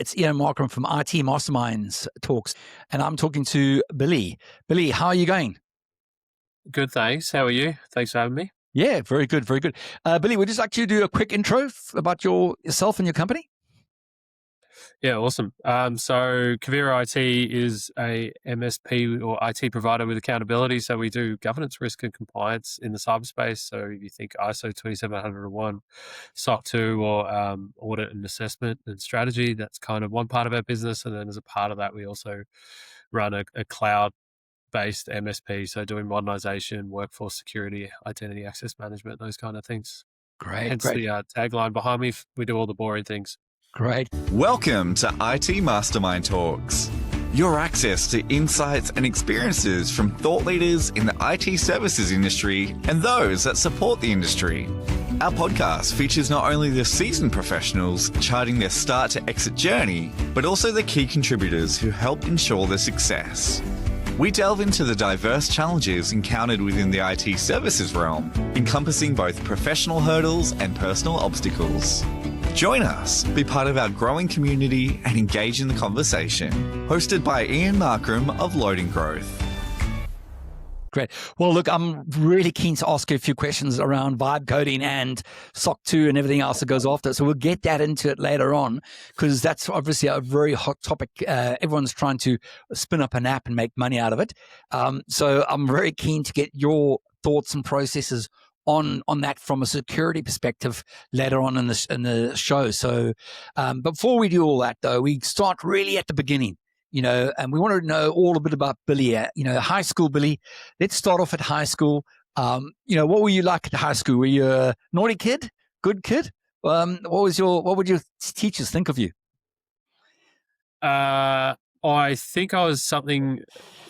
It's Ian Markram from IT Mastermind Talks, and I'm talking to Billy. Billy, how are you going? Good, thanks. How are you? Thanks for having me. Yeah, very good, very good. Billy, would you like to do a quick intro about yourself and your company? Yeah, awesome. So Kavira IT is a MSP or IT provider with accountability. So we do governance, risk, and compliance in the cyberspace. So if you think ISO 27001, SOC 2, or audit and assessment and strategy, that's kind of one part of our business. And then as a part of that, we also run a cloud-based MSP. So doing modernization, workforce security, identity access management, those kind of things. Great, Hence great, the tagline behind me. We do all the boring things. great. Welcome to IT Mastermind Talks, your access to insights and experiences from thought leaders in the IT services industry and those that support the industry. Our podcast features not only the seasoned professionals charting their start to exit journey, but also the key contributors who help ensure their success. We delve into the diverse challenges encountered within the IT services realm, encompassing both professional hurdles and personal obstacles. Join us, be part of our growing community, and engage in the conversation. Hosted by Ian Markram of Loading Growth. Great. Well, look, I'm really keen to ask you a few questions around vibe coding and SOC 2 and everything else that goes after it. So we'll get that into it later on, because that's obviously a very hot topic. Everyone's trying to spin up an app and make money out of it. So I'm very keen to get your thoughts and processes on that from a security perspective later on in the show. So before we do all that, though, we start really at the beginning. And we want to know all a bit about Billy. High school, Billy. Let's start off at high school. What were you like at high school? Were you a naughty kid, good kid? What would your teachers think of you? I think I was something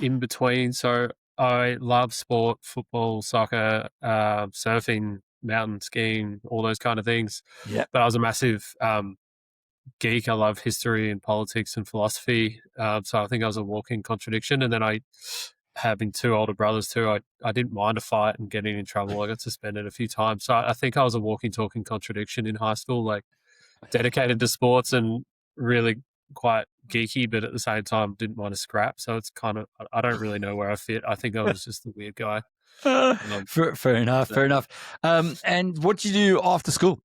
in between. So I love sport, football, soccer, surfing, mountain skiing, all those kind of things. Yeah. But I was a massive geek. I love history and politics and philosophy. So I think I was a walking contradiction. And then having two older brothers too, I didn't mind a fight and getting in trouble. I got suspended a few times. So I think I was a walking, talking contradiction in high school, like dedicated to sports and really quite geeky, but at the same time didn't mind a scrap. So it's kind of, I don't really know where I fit. I think I was just the weird guy. Fair enough, fair enough. And what did you do after school?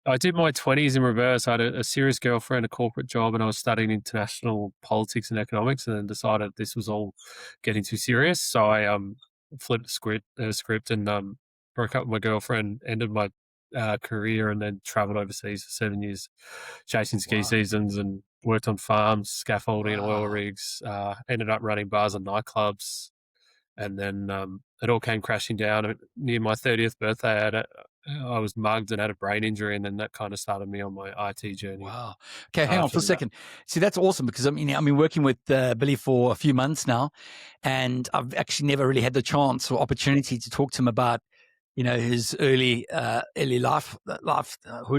I did my 20s in reverse. I had a serious girlfriend, a corporate job, and I was studying international politics and economics, and then decided this was all getting too serious. So I flipped the script and broke up with my girlfriend, ended my career, and then traveled overseas for 7 years, chasing ski seasons and worked on farms, scaffolding, oil rigs, ended up running bars and nightclubs. And then it all came crashing down. Near my 30th birthday, I was mugged and had a brain injury, and then that kind of started me on my IT journey. Wow. Okay, hang on for a second. See, that's awesome, because I've been working with Billy for a few months now, and I've actually never really had the chance or opportunity to talk to him about, his early lifehood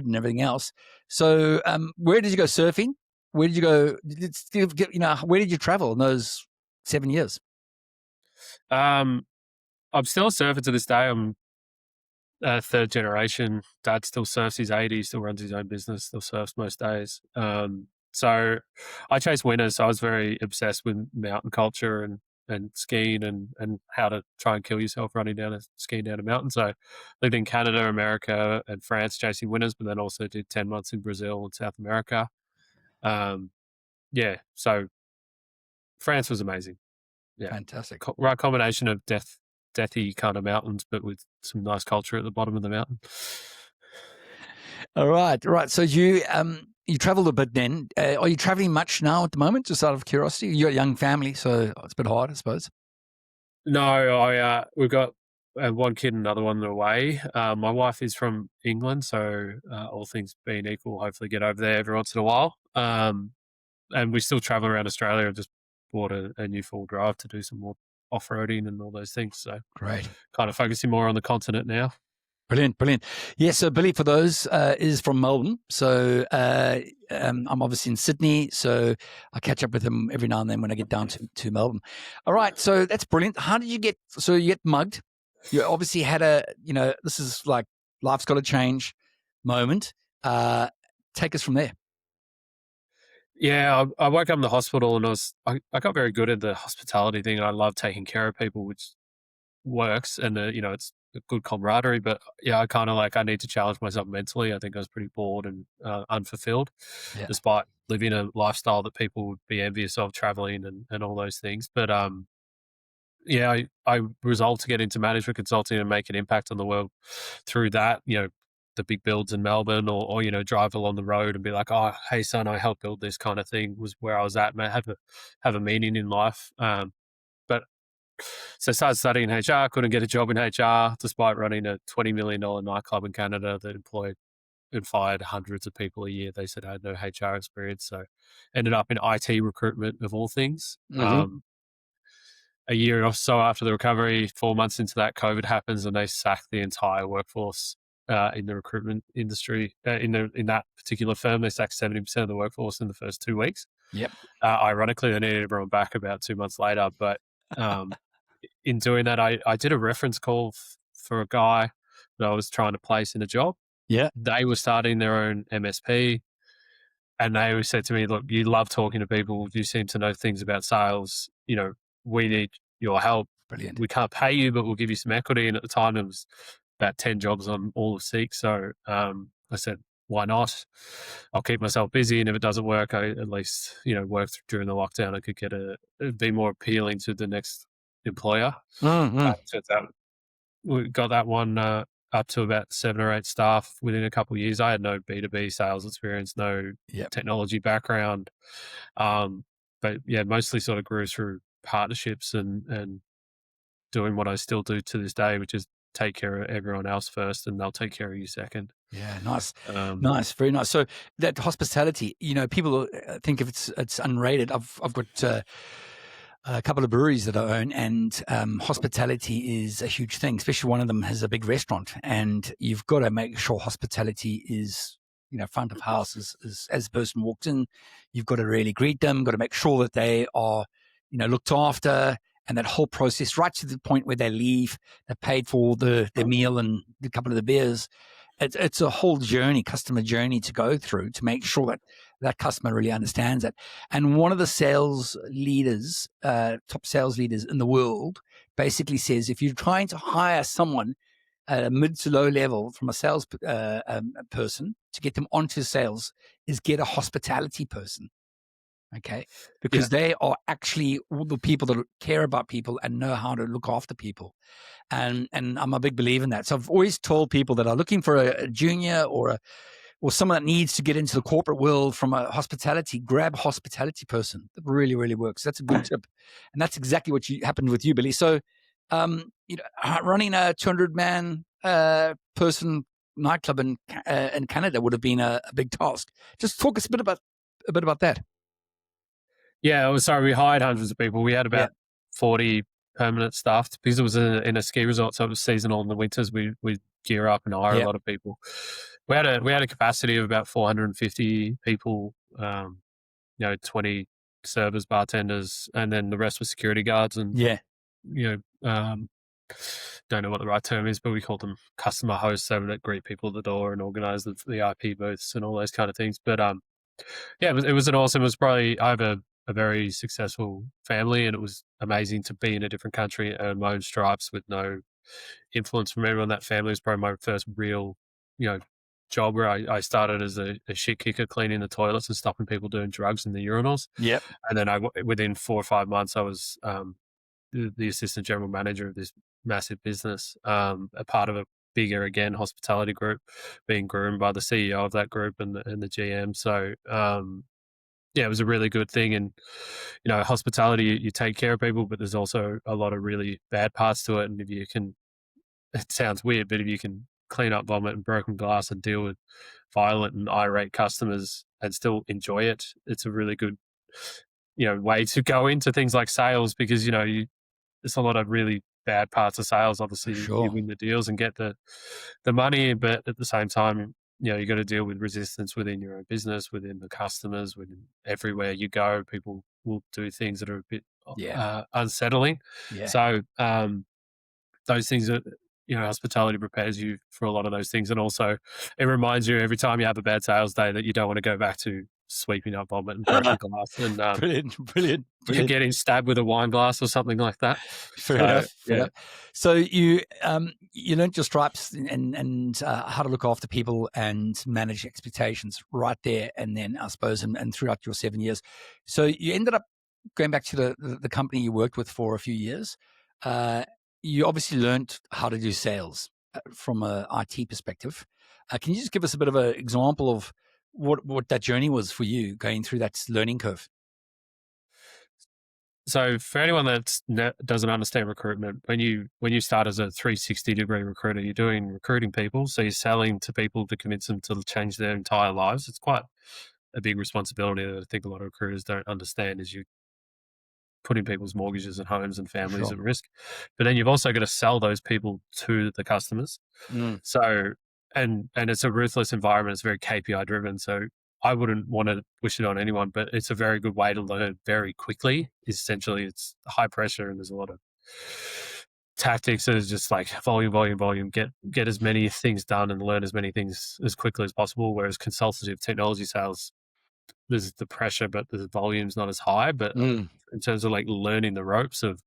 and everything else. So, where did you go surfing? Where did you go? Where did you travel in those 7 years? I'm still a surfer to this day. I'm third generation. Dad still surfs. He's 80, still runs his own business, still surfs most days. So I chase winners. So I was very obsessed with mountain culture and skiing and how to try and kill yourself skiing down a mountain. So lived in Canada, America, and France chasing winners, but then also did 10 months in Brazil and South America. So France was amazing. Yeah, fantastic. Right combination of deathy kind of mountains, but with some nice culture at the bottom of the mountain. All right. So you traveled a bit then. Are you traveling much now at the moment, just out of curiosity? You're a young family, so it's a bit hard, I suppose. No, we've got one kid and another one away. My wife is from England, so all things being equal, hopefully get over there every once in a while. And we still travel around Australia. I've just bought a new full drive to do some more off-roading and all those things. So great. Kind of focusing more on the continent now. Brilliant. Yeah, so Billy, for those, is from Melbourne. So I'm obviously in Sydney, so I catch up with him every now and then when I get down to Melbourne. All right, so that's brilliant. How did you get mugged? You obviously had this is like life's got to change moment. take us from there. Yeah, I woke up in the hospital and I got very good at the hospitality thing. I love taking care of people, which works, and it's a good camaraderie. But yeah, I need to challenge myself mentally. I think I was pretty bored and unfulfilled, Yeah. despite living a lifestyle that people would be envious of, traveling and all those things. But yeah, I resolved to get into management consulting and make an impact on the world through that. The big builds in Melbourne, or drive along the road and be like, oh, hey son, I helped build this kind of thing, was where I was at. Man, have a meaning in life. But so I started studying HR. Couldn't get a job in HR despite running a $20 million nightclub in Canada that employed and fired hundreds of people a year. They said I had no HR experience, so ended up in IT recruitment of all things. Mm-hmm. A year or so after the recovery, 4 months into that, COVID happens, and they sacked the entire workforce in the recruitment industry. In that particular firm, they sacked 70% of the workforce in the first 2 weeks. Yep. Ironically, they needed everyone back about 2 months later. But in doing that, I did a reference call for a guy that I was trying to place in a job. Yeah. They were starting their own MSP. And they always said to me, look, you love talking to people. You seem to know things about sales. We need your help. Brilliant. We can't pay you, but we'll give you some equity. And at the time, it was about 10 jobs on all of Seek. So I said, why not? I'll keep myself busy. And if it doesn't work, I at least, work during the lockdown. I could it'd be more appealing to the next employer. Mm-hmm. Turns out we got that one up to about 7 or 8 staff within a couple of years. I had no B2B sales experience, no technology background. But yeah, mostly sort of grew through partnerships and doing what I still do to this day, which is take care of everyone else first and they'll take care of you second. Yeah, nice. Nice, very nice. So that hospitality, people think if it's unrated. I've got a couple of breweries that I own, and hospitality is a huge thing, especially one of them has a big restaurant, and you've got to make sure hospitality is, front of house as the person walks in. You've got to really greet them, got to make sure that they are, looked after, and that whole process right to the point where they leave, they're paid for their meal and a couple of the beers. It's a whole journey, customer journey to go through to make sure that customer really understands it. And one of the sales leaders, top sales leaders in the world, basically says if you're trying to hire someone at a mid to low level from a sales person to get them onto sales, is get a hospitality person. Okay, because they are actually all the people that care about people and know how to look after people. And I'm a big believer in that. So I've always told people that are looking for a junior or someone that needs to get into the corporate world from a hospitality, grab a hospitality person. That really, really works. That's a good tip. And that's exactly what happened with you, Billy. So, running a 200-man person nightclub in Canada would have been a big task. Just talk us a bit about that. Yeah, we hired hundreds of people. We had about 40 permanent staff because it was in a ski resort, so it was seasonal. In the winters, we gear up and hire a lot of people. We had a capacity of about 450 people. 20 servers, bartenders, and then the rest were security guards. And don't know what the right term is, but we called them customer hosts, so that greet people at the door and organize the VIP booths and all those kind of things. But it was an awesome. It was probably I have a very successful family, and it was amazing to be in a different country and earn my own stripes with no influence from everyone in that family. It was probably my first real, job where I started as a shit kicker, cleaning the toilets and stopping people doing drugs in the urinals. Yep. And then within 4 or 5 months, I was the assistant general manager of this massive business, a part of a bigger, again, hospitality group, being groomed by the CEO of that group and the GM. So, it was a really good thing. And, hospitality, you take care of people, but there's also a lot of really bad parts to it. And if you can, it sounds weird, but if you can clean up vomit and broken glass and deal with violent and irate customers and still enjoy it, it's a really good, way to go into things like sales, because, there's a lot of really bad parts of sales. Obviously, you win the deals and get the money, but at the same time, you got to deal with resistance within your own business, within the customers, within everywhere you go. People will do things that are a bit unsettling. Yeah. So those things hospitality prepares you for a lot of those things. And also it reminds you every time you have a bad sales day that you don't want to go back to sweeping up vomit and broken glass and Brilliant. getting stabbed with a wine glass or something like that. Fair So, enough. Fair yeah. enough. So you learned your stripes and how to look after people and manage expectations right there, and then I suppose and throughout your 7 years. So you ended up going back to the company you worked with for a few years. You obviously learned how to do sales from a IT perspective. Can you just give us a bit of an example of what that journey was for you going through that learning curve? So for anyone that doesn't understand recruitment, when you start as a 360-degree recruiter, you're doing recruiting people. So you're selling to people to convince them to change their entire lives. It's quite a big responsibility that I think a lot of recruiters don't understand, is you putting people's mortgages and homes and families Sure. at risk. But then you've also got to sell those people to the customers. So, and it's a ruthless environment. It's very KPI driven. So I wouldn't want to wish it on anyone, but it's a very good way to learn very quickly. Essentially, it's high pressure and there's a lot of tactics that is just like volume, get as many things done and learn as many things as quickly as possible. Whereas consultative technology sales, there's the pressure, but the volume's not as high. But in terms of like learning the ropes of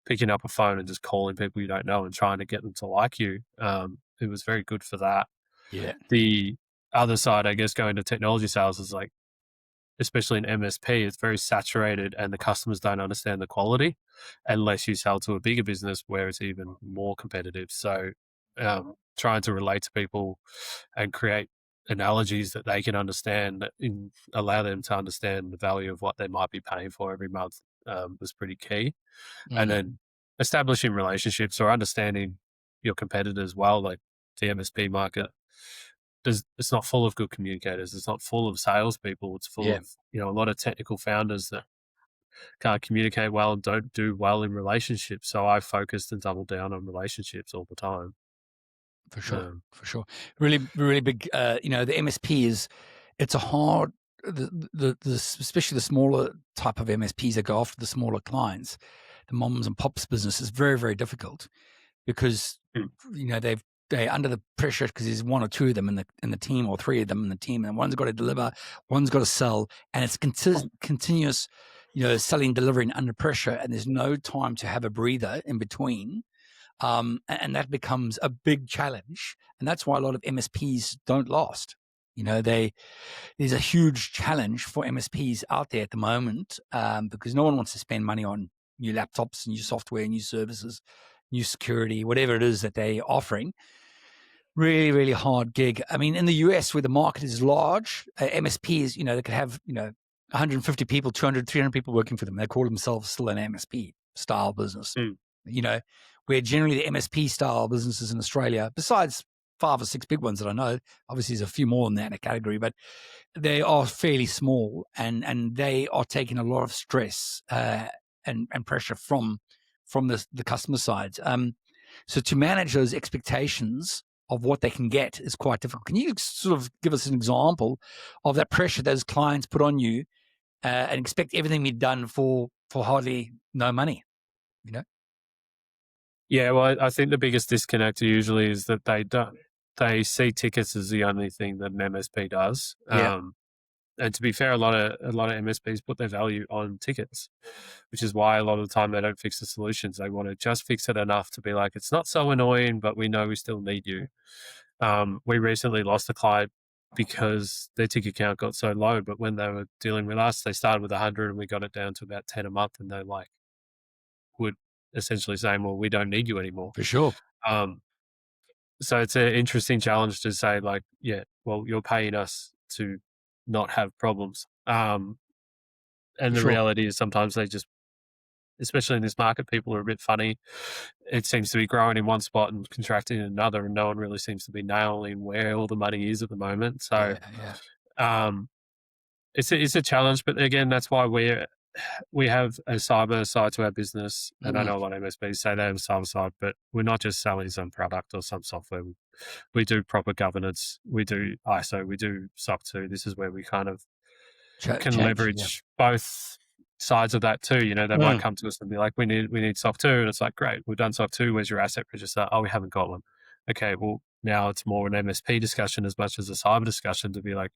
picking up a phone and just calling people you don't know and trying to get them to like you, it was very good for that. Yeah. The other side, I guess, going to technology sales is like, especially in MSP, it's very saturated and the customers don't understand the quality unless you sell to a bigger business where it's even more competitive. So trying to relate to people and create analogies that they can understand and allow them to understand the value of what they might be paying for every month was pretty key. And then establishing relationships or understanding your competitors well, like the MSP market. It's not full of good communicators. It's not full of salespeople. It's full of a lot of technical founders that can't communicate well and don't do well in relationships. So I focused and doubled down on relationships all the time. For sure. Really, really big. The MSP it's a hard, especially the smaller type of MSPs that go after the smaller clients, the moms and pops business is very, very difficult because, they're under the pressure because there's one or two of them in the team or three of them in the team, and one's got to deliver, one's got to sell, and it's continuous, selling, delivering under pressure, and there's no time to have a breather in between. And that becomes a big challenge. And that's why a lot of MSPs don't last. There's a huge challenge for MSPs out there at the moment because no one wants to spend money on new laptops, new software, new services, new security, whatever it is that they're offering. Really, really hard gig. I mean, in the US where the market is large, MSPs, they could have, 150 people, 200, 300 people working for them. They call themselves still an MSP style business. Where generally the MSP style businesses in Australia, besides 5 or 6 big ones that I know, obviously there's a few more in that category, but they are fairly small and they are taking a lot of stress and pressure from the customer side. So to manage those expectations of what they can get is quite difficult. Can you sort of give us an example of that pressure those clients put on you and expect everything to be done for hardly no money? Yeah, well, I think the biggest disconnect usually is that they see tickets as the only thing that an MSP does. And to be fair, a lot of MSPs put their value on tickets, which is why a lot of the time they don't fix the solutions. They want to just fix it enough to be like, it's not so annoying, but we know we still need you. We recently lost a client because their ticket count got so low, but when they were dealing with us, they started with 100 and we got it down to about 10 a month, and they would essentially saying, well, we don't need you anymore. For sure. So it's an interesting challenge to say well, you're paying us to not have problems. And the reality is sometimes they just, especially in this market, people are a bit funny. It seems to be growing in one spot and contracting in another, and no one really seems to be nailing where all the money is at the moment. So it's a challenge, but again, that's why we have a cyber side to our business, and I know a lot of MSPs say they have a cyber side, but we're not just selling some product or some software. We do proper governance, we do ISO, we do SOC 2. This is where we kind of can leverage both sides of that too. They might come to us and be like, we need SOC 2. And it's like, great, we've done SOC 2. Where's your asset register? Oh, we haven't got one. Okay, well, now it's more an MSP discussion as much as a cyber discussion to be like,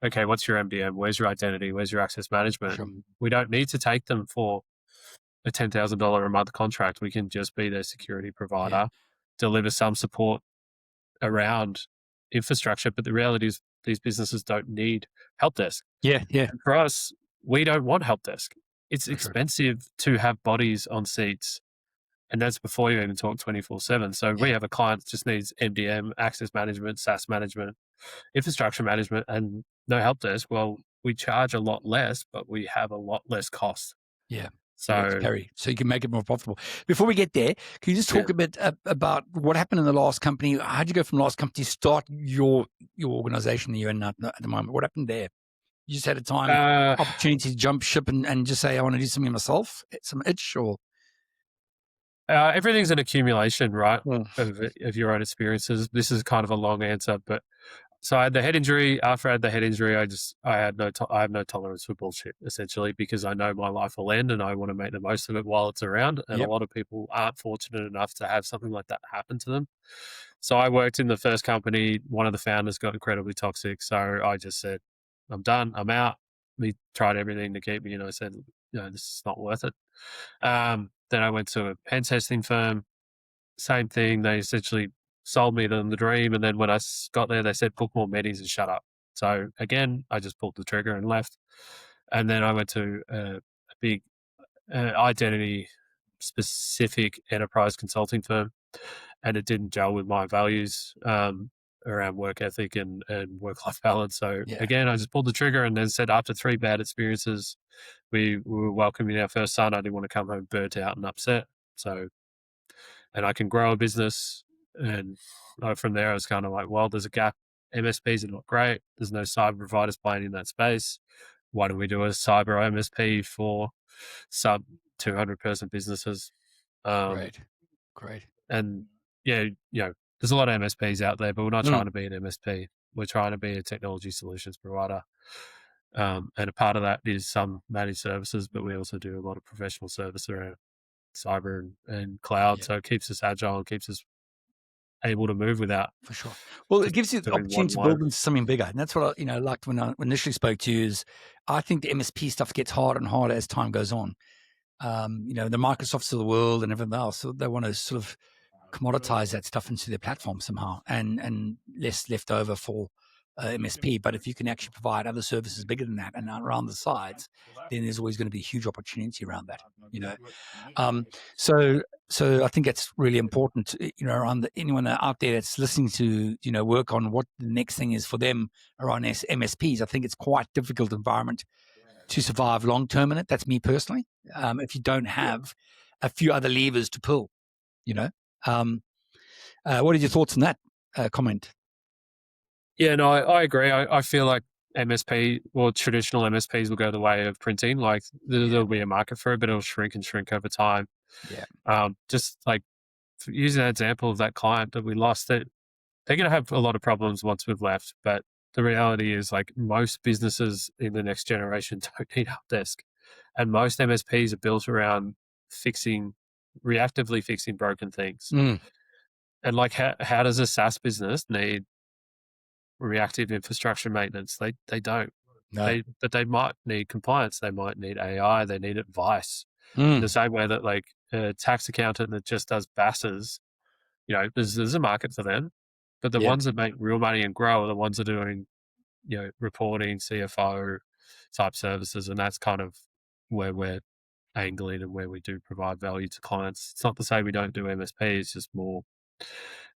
okay, what's your MDM? Where's your identity? Where's your access management? Sure. We don't need to take them for a $10,000 a month contract. We can just be their security provider, deliver some support around infrastructure. But the reality is these businesses don't need help desk. Yeah. And for us, we don't want help desk. It's expensive to have bodies on seats. And that's before you even talk 24/7. So we have a client that just needs MDM, access management, SaaS management, infrastructure management, and no help desk. Well, we charge a lot less, but we have a lot less cost. Yeah. So, so you can make it more profitable. Before we get there, can you just talk a bit about what happened in the last company? How did you go from last company to start your organization that you're in at the moment? What happened there? You just had a opportunity to jump ship and just say, I want to do something myself, some itch, or? Everything's an accumulation, right, of your own experiences. This is kind of a long answer, but so I had the head injury. After I had the head injury, I have no tolerance for bullshit, essentially, because I know my life will end and I want to make the most of it while it's around. And a lot of people aren't fortunate enough to have something like that happen to them. So I worked in the first company. One of the founders got incredibly toxic. So I just said, I'm done. I'm out. We tried everything to keep me, and I said, this is not worth it. Then I went to a pen testing firm. Same thing. They essentially sold me the dream. And then when I got there, they said, book more medis and shut up. So again, I just pulled the trigger and left. And then I went to a big identity specific enterprise consulting firm, and it didn't gel with my values around work ethic and work-life balance. So again, I just pulled the trigger and then said, after 3 bad experiences, we were welcoming our first son. I didn't want to come home burnt out and upset. So, and I can grow a business. And from there, I was kind of like, well, there's a gap. MSPs are not great. There's no cyber providers playing in that space. Why don't we do a cyber MSP for sub 200 person businesses? Great. And there's a lot of MSPs out there, but we're not trying to be an MSP. We're trying to be a technology solutions provider. And a part of that is some managed services, but we also do a lot of professional service around cyber and cloud. So it keeps us agile and keeps us able to move without. For sure. Well, it gives you the opportunity to build into something bigger. And that's what I liked when I initially spoke to you is I think the MSP stuff gets harder and harder as time goes on. The Microsofts of the world and everything else, so they want to sort of commoditize that stuff into their platform somehow and less left over for MSP. But if you can actually provide other services bigger than that and around the sides, then there's always going to be a huge opportunity around that, So I think that's really important, around anyone out there that's listening to, work on what the next thing is for them around MSPs. I think it's quite a difficult environment to survive long term in it. That's me personally. If you don't have a few other levers to pull, what are your thoughts on that comment? Yeah, no, I agree. I feel like traditional MSPs will go the way of printing. Like there'll be a market for it, but it'll shrink and shrink over time. Yeah. Just like using an example of that client that we lost, that they're going to have a lot of problems once we've left. But the reality is, like, most businesses in the next generation don't need help desk, and most MSPs are built around reactively fixing broken things. And like, how does a SaaS business need reactive infrastructure maintenance? They don't. No. But they might need compliance. They might need AI. They need advice. In the same way that, like, a tax accountant that just does BASs, there's a market for them. But the ones that make real money and grow are the ones that are doing, reporting, CFO type services, and that's kind of where we're angling and where we do provide value to clients. It's not to say we don't do MSP; it's just more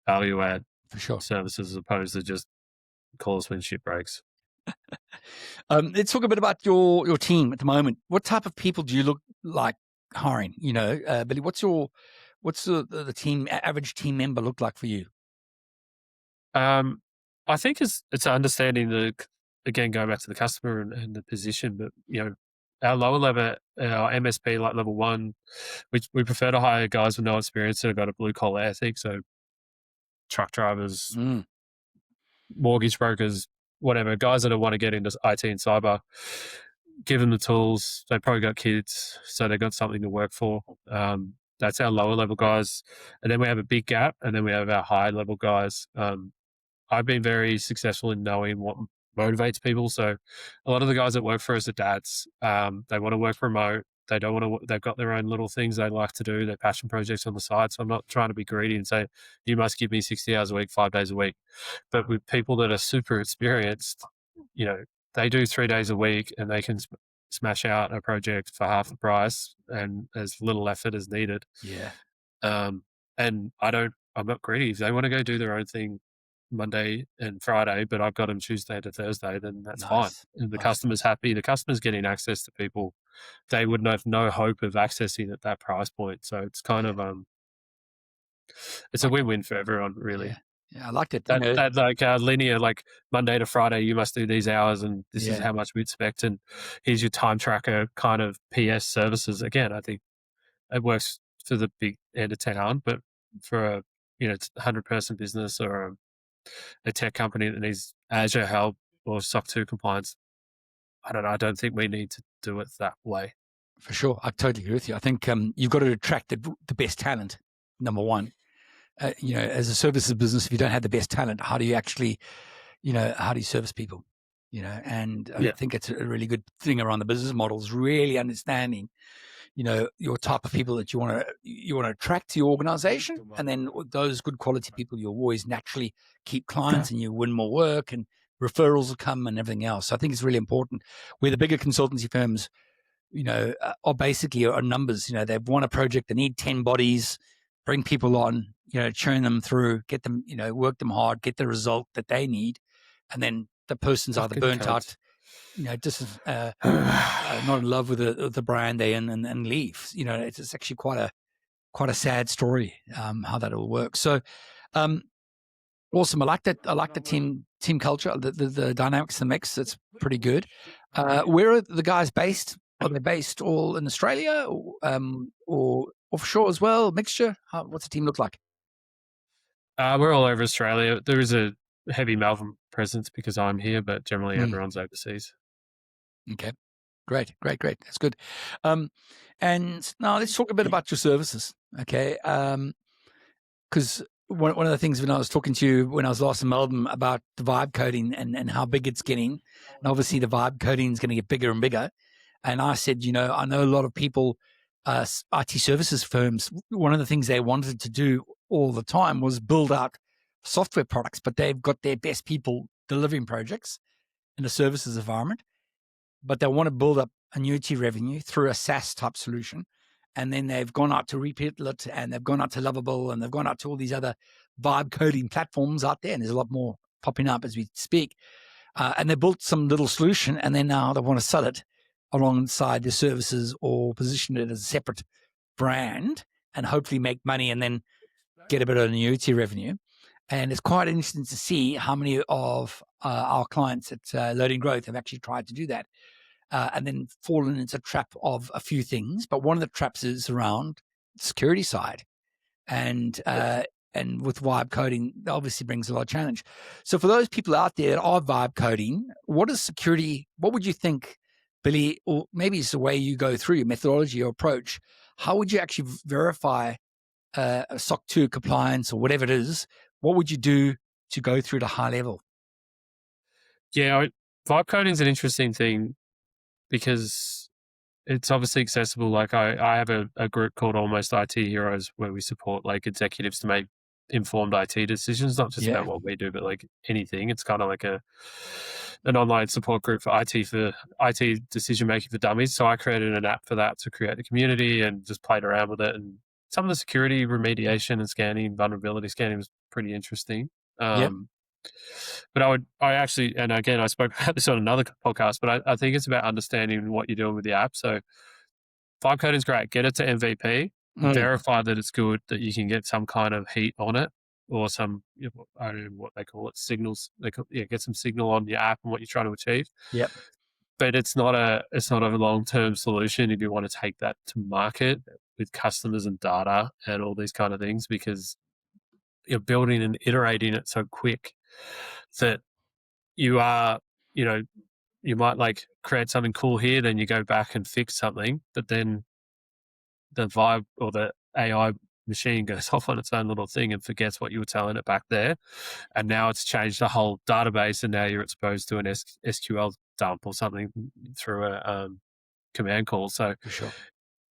value add for sure services as opposed to just call us when shit breaks. Let's talk a bit about your team at the moment. What type of people do you look like hiring? Billy, what's the team average team member look like for you? I think it's understanding again, going back to the customer and the position, but our lower level, our MSP, like level 1, we prefer to hire guys with no experience that have got a blue collar ethic. So truck drivers, mortgage brokers, whatever, guys that want to get into IT and cyber. give them the tools. They probably got kids, so they got something to work for. That's our lower level guys. And then we have a big gap, and then we have our high level guys. I've been very successful in knowing what motivates people. So a lot of the guys that work for us are dads. They want to work remote. They don't want to, they've got their own little things they like to do, their passion projects on the side. So I'm not trying to be greedy and say, you must give me 60 hours a week, 5 days a week. But with people that are super experienced, they do 3 days a week and they can smash out a project for half the price and as little effort as needed. Yeah. And I'm not greedy. If they want to go do their own thing Monday and Friday, but I've got them Tuesday to Thursday, then that's fine. And the customer's happy. The customer's getting access to people they would have no hope of accessing at that price point. So it's kind of it's a win-win for everyone, really. Yeah, I liked it. That like linear, like Monday to Friday, you must do these hours, and this is how much we expect, and here's your time tracker kind of PS services. Again, I think it works for the big end of town, but for a 100-person business or a tech company that needs Azure help or SOC 2 compliance, I don't think we need to do it that way. For sure. I totally agree with you. I think you've got to attract the best talent, number one. As a services business, if you don't have the best talent, how do you actually, how do you service people? And I think it's a really good thing around the business models, really understanding, your type of people that you want to attract to your organization. And then those good quality people, you'll always naturally keep clients and you win more work and referrals will come and everything else. So I think it's really important. Where the bigger consultancy firms, are basically are numbers. They've won a project, they need 10 bodies, bring people on, churn them through, get them, work them hard, get the result that they need. And then the person's either burnt out, just not in love with the brand they and leave. It's actually quite a sad story, how that all works. So, awesome. I like that. I like the team culture, the dynamics, the mix. It's pretty good. Where are the guys based? Are they based all in Australia or offshore as well? Mixture? What's the team look like? We're all over Australia. There is a heavy Melbourne presence because I'm here, but generally everyone's overseas. Okay. Great. That's good. And now let's talk a bit about your services. Okay. Because one of the things when I was talking to you when I was last in Melbourne about the vibe coding and how big it's getting, and obviously the vibe coding is going to get bigger and bigger. And I said, I know a lot of people, IT services firms, one of the things they wanted to do all the time was build out software products, but they've got their best people delivering projects in a services environment, but they want to build up annuity revenue through a SaaS type solution. And then they've gone out to Repeatlet and they've gone out to Lovable and they've gone out to all these other vibe coding platforms out there. And there's a lot more popping up as we speak. And they built some little solution and then now they want to sell it alongside the services or position it as a separate brand and hopefully make money and then get a bit of annuity revenue. And it's quite interesting to see how many of our clients at Loading Growth have actually tried to do that and then fallen into a trap of a few things. But one of the traps is around the security side. And with vibe coding, that obviously brings a lot of challenge. So for those people out there that are vibe coding, what would you think, Billy, or maybe it's the way you go through your methodology or approach, how would you actually verify a SOC 2 compliance or whatever it is? What would you do to go through the high level? Yeah, vibe coding is an interesting thing because it's obviously accessible. Like I have a group called Almost IT Heroes where we support like executives to make informed IT decisions, not just about what we do, but like anything. It's kind of like an online support group for IT decision making for dummies. So I created an app for that to create the community and just played around with it. And some of the security remediation and scanning, vulnerability scanning was pretty interesting. But I actually, and again, I spoke about this on another podcast, but I think it's about understanding what you're doing with the app. So vibe coding is great. Get it to MVP, verify that it's good, that you can get some kind of heat on it or some, I don't know what they call it, signals. Get some signal on your app and what you're trying to achieve. Yep. But it's not a long-term solution if you want to take that to market with customers and data and all these kind of things, because you're building and iterating it so quick that you are, you might like create something cool here, then you go back and fix something, but then the vibe or the AI machine goes off on its own little thing and forgets what you were telling it back there. And now it's changed the whole database, and now you're exposed to an SQL dump or something through a command call. So For sure.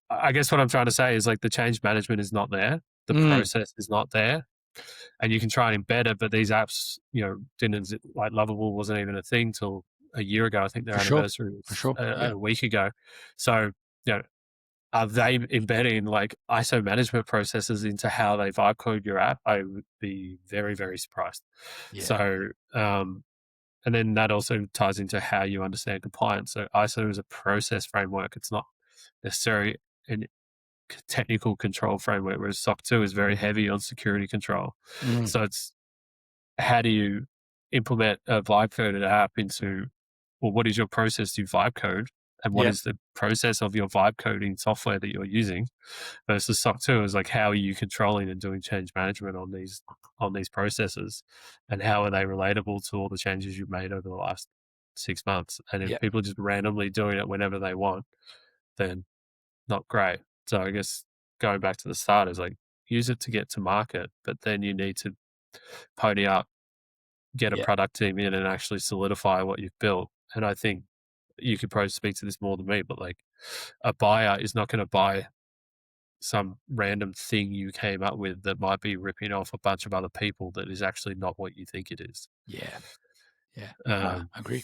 I guess what I'm trying to say is like the change management is not there. The process is not there. And you can try and embed it, but these apps, didn't, like Lovable wasn't even a thing till a year ago. I think their anniversary was a week ago. So, are they embedding like ISO management processes into how they vibe code your app? I would be very, very surprised. Yeah. So, and then that also ties into how you understand compliance. So ISO is a process framework. It's not necessarily a technical control framework, whereas SOC 2 is very heavy on security control. So it's how do you implement a vibe coded app into, well, what is your process to vibe code? And what is the process of your vibe coding software that you're using versus SOC 2 is like, how are you controlling and doing change management on these processes, and how are they relatable to all the changes you've made over the last 6 months? And if people are just randomly doing it whenever they want, then not great. So I guess going back to the start is like, use it to get to market, but then you need to pony up, get a product team in and actually solidify what you've built. And I think you could probably speak to this more than me, but like a buyer is not going to buy some random thing you came up with that might be ripping off a bunch of other people that is actually not what you think it is. Yeah. I agree.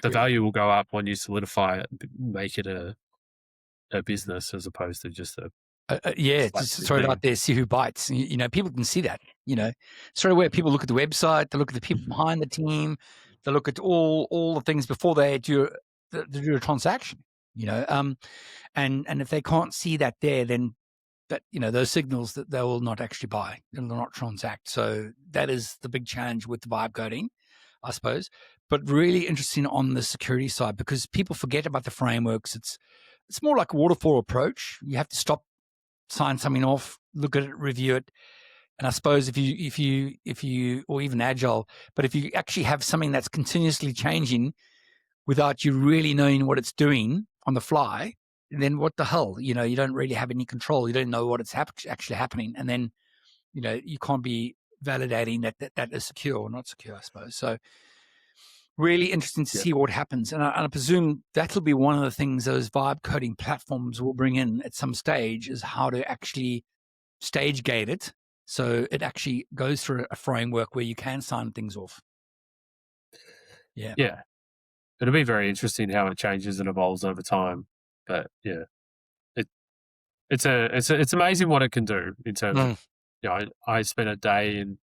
The value will go up when you solidify it, make it a business as opposed to just a just throw it out there, see who bites. People can see that. Straight away, people look at the website, they look at the people behind the team, they look at all the things before they do a transaction. And if they can't see that there, then that those signals that they will not actually buy, they'll not transact. So that is the big challenge with the vibe coding, I suppose. But really interesting on the security side, because people forget about the frameworks. It's more like a waterfall approach. You have to stop, sign something off, look at it, review it. And I suppose if you or even agile, but if you actually have something that's continuously changing without you really knowing what it's doing on the fly, then what the hell? You don't really have any control. You don't know what it's actually happening. And then, you can't be validating that is secure or not secure, I suppose. So really interesting to see what happens. And I presume that'll be one of the things those vibe coding platforms will bring in at some stage, is how to actually stage gate it so it actually goes through a framework where you can sign things off. Yeah. It'll be very interesting how it changes and evolves over time. But it's amazing what it can do in terms of, I spent a day and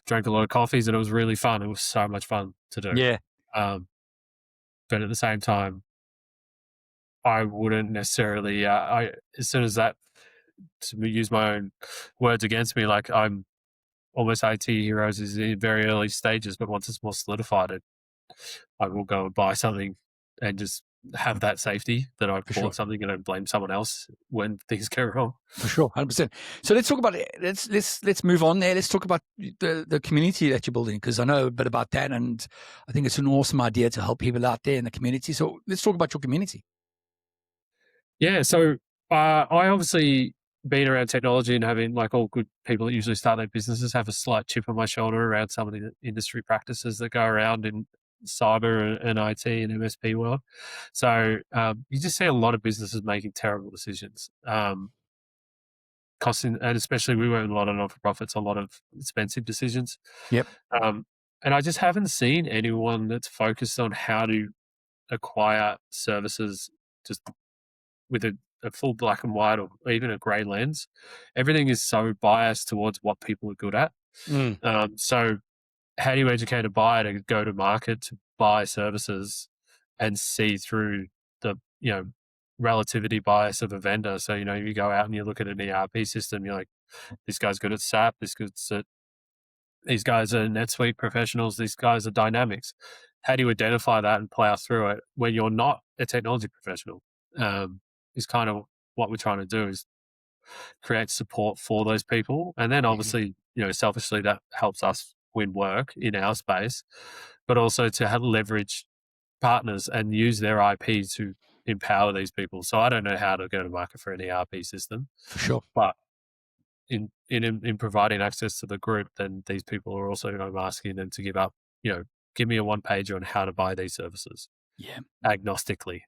drank a lot of coffees, and it was really fun. It was so much fun to do. Yeah. But at the same time, I wouldn't necessarily, as soon as that, to use my own words against me, like I'm almost IT Heroes is in very early stages, but once it's more solidified, I will go and buy something and just have that safety that I bought something and don't blame someone else when things go wrong. For sure, 100%. So let's talk about it. Let's move on there. Let's talk about the community that you're building, because I know a bit about that, and I think it's an awesome idea to help people out there in the community. So let's talk about your community. Yeah, so I obviously being around technology and having, like all good people that usually start their businesses, have a slight chip on my shoulder around some of the industry practices that go around in cyber and IT and MSP world. So you just see a lot of businesses making terrible decisions, costing, and especially we work with a lot of not-for-profits, a lot of expensive decisions. Yep. And I just haven't seen anyone that's focused on how to acquire services just with a full black and white or even a grey lens. Everything is so biased towards what people are good at. So how do you educate a buyer to go to market to buy services and see through the, relativity bias of a vendor? So, you go out and you look at an ERP system, you're like, this guy's good at SAP, these guys are NetSuite professionals, these guys are Dynamics. How do you identify that and plow through it when you're not a technology professional? Is kind of what we're trying to do, is create support for those people. And then obviously, selfishly that helps us win work in our space, but also to have leverage partners and use their IP to empower these people. So I don't know how to go to market for an ERP system, For sure. but in providing access to the group, then these people are also, I'm asking them to give me a one pager on how to buy these services. Yeah. Agnostically.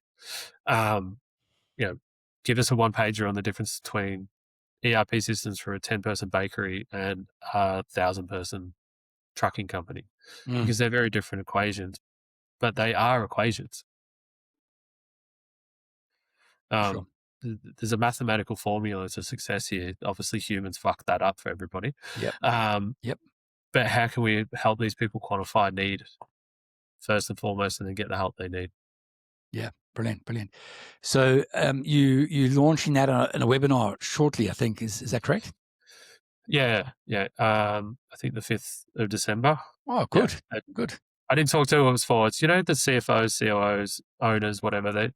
Give us a one pager on the difference between ERP systems for a 10-person bakery and a 1,000-person trucking company, because they're very different equations, but they are equations. Sure. There's a mathematical formula to success here. Obviously, humans fuck that up for everybody. Yep. Yep. But how can we help these people quantify need first and foremost, and then get the help they need? Yeah, brilliant. So you're launching that in a webinar shortly, I think. Is that correct? Yeah. I think the 5th of December. Oh, good. Yeah. Good. I didn't talk to who it was for. It's, the CFOs, COOs, owners, whatever.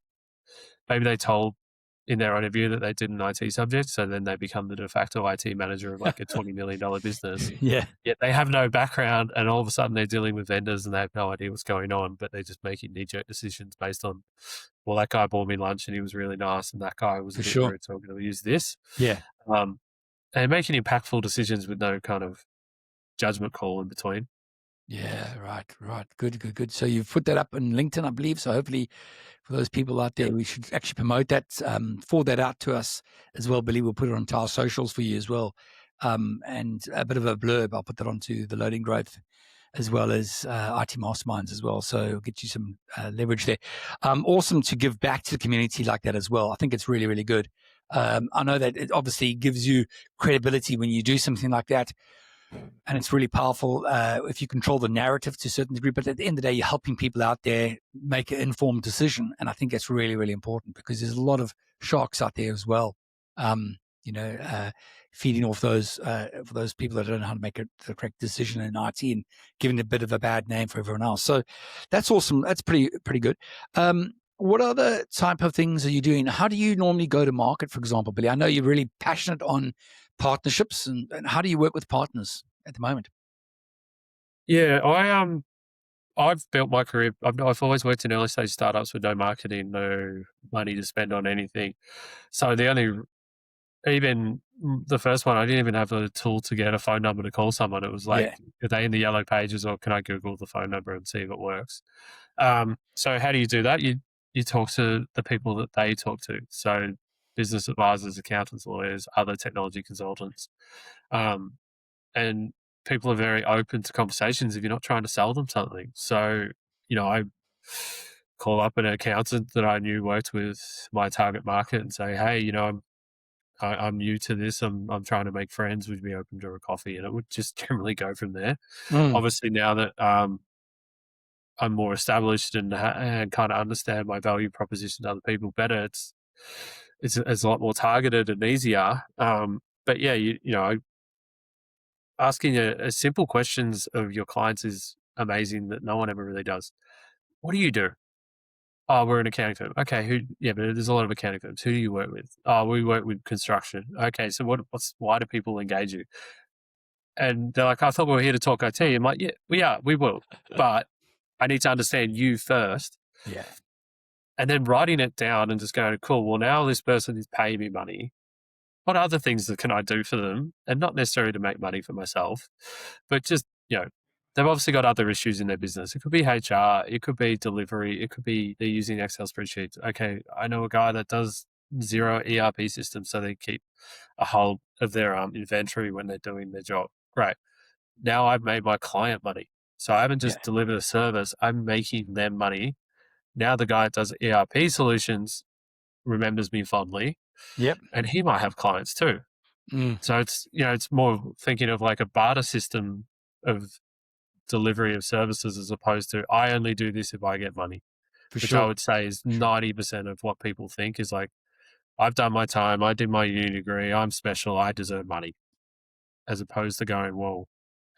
Maybe they told in their interview that they did an IT subject, so then they become the de facto IT manager of like a $20 million business. Yeah. Yet they have no background, and all of a sudden they're dealing with vendors and they have no idea what's going on, but they're just making knee-jerk decisions based on, well, that guy bought me lunch and he was really nice, and that guy was a bit rude, so I'm going to use this. Yeah. And making impactful decisions with no kind of judgment call in between. Yeah, right. Good. So you've put that up on LinkedIn, I believe. So hopefully for those people out there, we should actually promote that, forward that out to us as well. Billy, we'll put it onto our socials for you as well. And a bit of a blurb, I'll put that onto the Loading Growth as well as IT Masterminds as well. So it'll get you some leverage there. Awesome to give back to the community like that as well. I think it's really, really good. I know that it obviously gives you credibility when you do something like that. And it's really powerful if you control the narrative to a certain degree. But at the end of the day, you're helping people out there make an informed decision. And I think that's really, really important because there's a lot of sharks out there as well, feeding off those for those people that don't know how to make the correct decision in IT and giving a bit of a bad name for everyone else. So that's awesome. That's pretty good. What other type of things are you doing? How do you normally go to market, for example, Billy? I know you're really passionate on partnerships, and how do you work with partners at the moment? Yeah, I've built my career. I've always worked in early stage startups with no marketing, no money to spend on anything. So even the first one, I didn't even have a tool to get a phone number to call someone. It was like, are they in the yellow pages, or can I Google the phone number and see if it works? So how do you do that? You talk to the people that they talk to. So business advisors, accountants, lawyers, other technology consultants. And people are very open to conversations if you're not trying to sell them something. So, I call up an accountant that I knew worked with my target market and say, hey, I'm new to this. I'm trying to make friends. Would you be open to a coffee? And it would just generally go from there. Obviously, now that I'm more established and kind of understand my value proposition to other people better, it's a lot more targeted and easier. But yeah, asking a simple questions of your clients is amazing that no one ever really does. What do you do? Oh, we're an accounting firm. Okay, but there's a lot of accounting firms. Who do you work with? Oh, we work with construction. Okay, so why do people engage you? And they're like, I thought we were here to talk IT. I'm like, yeah, we will. But I need to understand you first. Yeah. And then writing it down and just going, cool, well, now this person is paying me money. What other things can I do for them? And not necessarily to make money for myself, but just, they've obviously got other issues in their business. It could be HR, it could be delivery, it could be they're using Excel spreadsheets. Okay, I know a guy that does 0 ERP systems, so they keep a hold of their inventory when they're doing their job. Great. Now I've made my client money. So I haven't just delivered a service, I'm making them money. Now the guy that does ERP solutions remembers me fondly. Yep. And he might have clients too. So it's more thinking of like a barter system of delivery of services as opposed to I only do this if I get money, which I would say is 90% of what people think is like, I've done my time, I did my uni degree, I'm special, I deserve money, as opposed to going, well,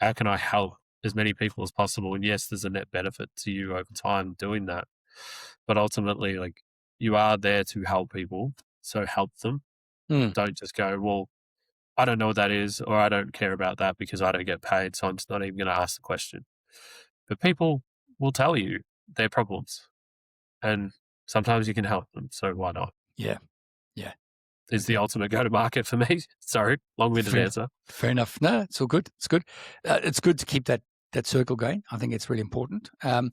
how can I help as many people as possible? And yes, there's a net benefit to you over time doing that, but ultimately, like, you are there to help people, so help them. Don't just go, well, I don't know what that is, or I don't care about that because I don't get paid, so I'm just not even going to ask the question. But people will tell you their problems. and sometimes you can help them. So why not? Yeah. Is the ultimate go-to-market for me. Sorry, long-winded answer. Fair enough. No, it's all good. It's good. It's good to keep that circle going. I think it's really important. How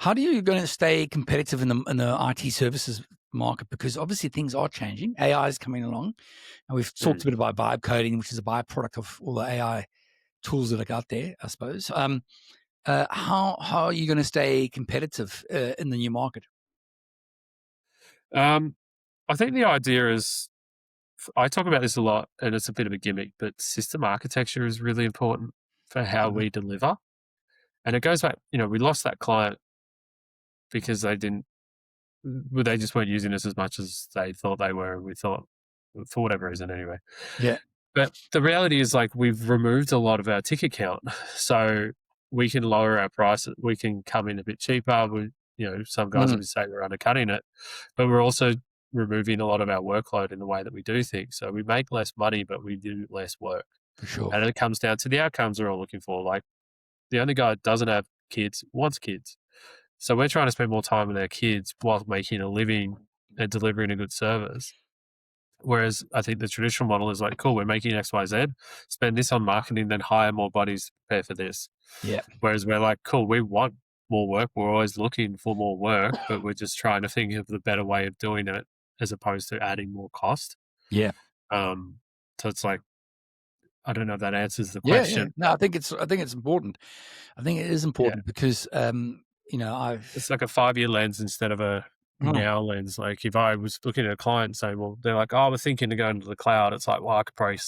are you going to stay competitive in the IT services market? Because obviously things are changing. AI is coming along, and we've talked a bit about vibe coding, which is a byproduct of all the AI tools that are out there, I suppose. How are you going to stay competitive in the new market? I think the idea is, I talk about this a lot, and it's a bit of a gimmick, but system architecture is really important for how we deliver. And it goes back, we lost that client because they just weren't using us as much as they thought they were. We thought, for whatever reason anyway. Yeah. But the reality is, like, we've removed a lot of our ticket count. So we can lower our prices. We can come in a bit cheaper. Some guys would say we're undercutting it, but we're also removing a lot of our workload in the way that we do things. So we make less money, but we do less work. For sure. And it comes down to the outcomes we're all looking for. Like, the only guy that doesn't have kids wants kids. So we're trying to spend more time with our kids while making a living and delivering a good service. Whereas I think the traditional model is like, cool, we're making X, Y, Z, spend this on marketing, then hire more bodies to prepare for this. Yeah. Whereas we're like, cool, we want more work. We're always looking for more work, but we're just trying to think of the better way of doing it as opposed to adding more cost. Yeah. So it's like, I don't know if that answers the question. Yeah. No, I think it's important. I think it is important because it's like a 5-year lens instead of a now lens. Like, if I was looking at a client and saying, well, they're like, oh, we're thinking of going to the cloud. It's like, well, I could probably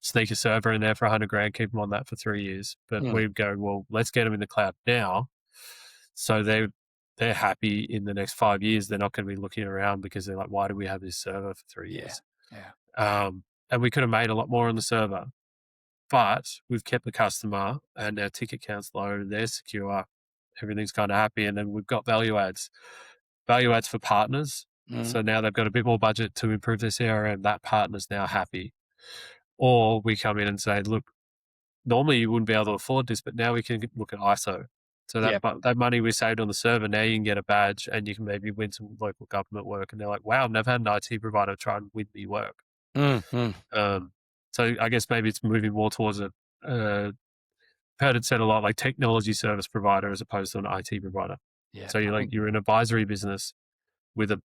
sneak a server in there for $100,000, keep them on that for 3 years. But we'd go, well, let's get them in the cloud now. So they're happy in the next 5 years. They're not going to be looking around because they're like, why do we have this server for 3 years? Yeah. And we could have made a lot more on the server, but we've kept the customer and our ticket count's low. They're secure. Everything's kind of happy. And then we've got value adds for partners. So now they've got a bit more budget to improve their CRM. That partner's now happy. Or we come in and say, look, normally you wouldn't be able to afford this, but now we can look at ISO. So that money we saved on the server, now you can get a badge and you can maybe win some local government work. And they're like, wow, I've never had an IT provider try and win me work. So I guess maybe it's moving more towards heard it said a lot, like technology service provider as opposed to an IT provider. Yeah. So you're an advisory business with a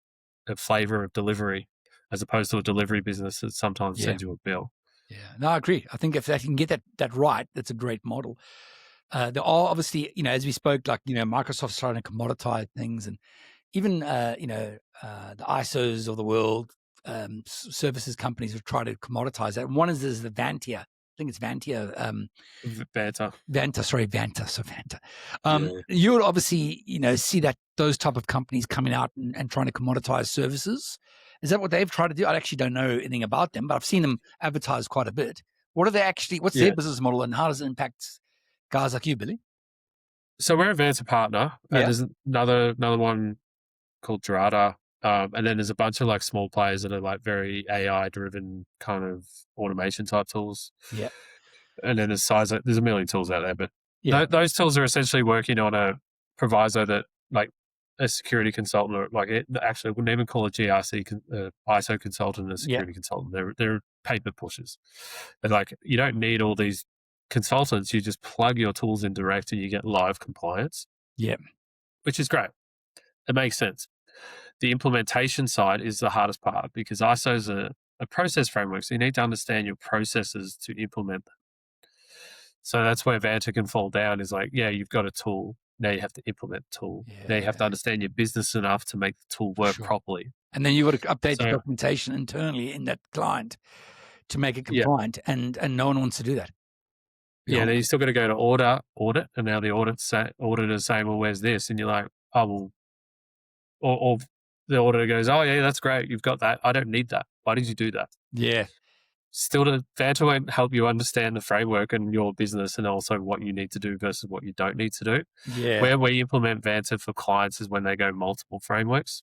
flavor of delivery, as opposed to a delivery business that sometimes sends you a bill. Yeah, no, I agree. I think if they can get that right, that's a great model. There are obviously, as we spoke, like, Microsoft's trying to commoditize things, and even, the ISOs of the world, services companies have tried to commoditize that. And one is the Vantia. I think it's Vantia. Vanta. So Vanta. You would obviously, see that those type of companies coming out and trying to commoditize services. Is that what they've tried to do? I actually don't know anything about them, but I've seen them advertise quite a bit. What are they actually? What's their business model, and how does it impact guys like you, Billy? So we're a Vanta partner, and there's another one called Drata. And then there's a bunch of like small players that are like very AI driven kind of automation type tools. Yeah. And then there's a million tools out there, but those tools are essentially working on a proviso that, like, a security consultant, or actually I wouldn't even call a GRC, ISO consultant a security consultant. They're paper pushers. They're like, you don't need all these consultants. You just plug your tools in direct and you get live compliance. Yeah. Which is great. It makes sense. The implementation side is the hardest part, because ISO is a process framework. So you need to understand your processes to implement them. So that's where Vanta can fall down, is like, you've got a tool. Now you have to implement the tool. Now you have to understand your business enough to make the tool work properly. And then you've got to update the documentation internally in that client to make it compliant. And no one wants to do that. Then you still got to go to audit. And now the auditor's saying, well, where's this? And you're like, oh, well, or the auditor goes, oh, yeah, that's great. You've got that. I don't need that. Why did you do that? Yeah. Still, Vanta won't help you understand the framework and your business, and also what you need to do versus what you don't need to do. Yeah. Where we implement Vanta for clients is when they go multiple frameworks.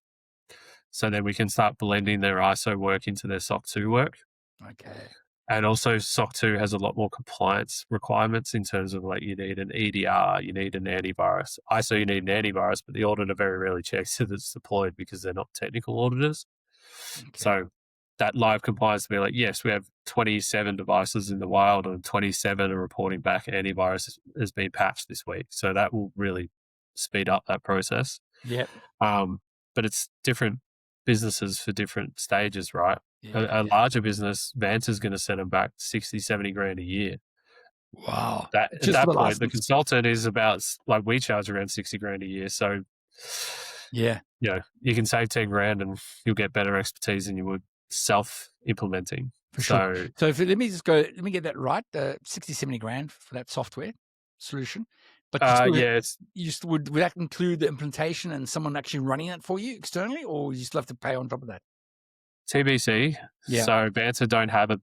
So then we can start blending their ISO work into their SOC 2 work. Okay. And also SOC 2 has a lot more compliance requirements in terms of like you need an EDR, you need an antivirus. ISO, you need an antivirus, but the auditor very rarely checks if it's deployed because they're not technical auditors. Okay. So that live compliance to be like, yes, we have 27 devices in the wild and 27 are reporting back antivirus has been patched this week. So that will really speed up that process. Yep. But it's different businesses for different stages, right? Yeah, A larger business, Vance is going to send them back 60, 70 grand a year. Wow. At Just that for the point, the license. consultant is about, like, we charge around 60 grand a year. So, Yeah. you can save 10 grand and you'll get better expertise than you would self-implementing. For sure. So let me get that right. 60, 70 grand for that software solution. But would that include the implementation and someone actually running it for you externally, or you still have to pay on top of that? TBC. Yeah. So Banter don't have a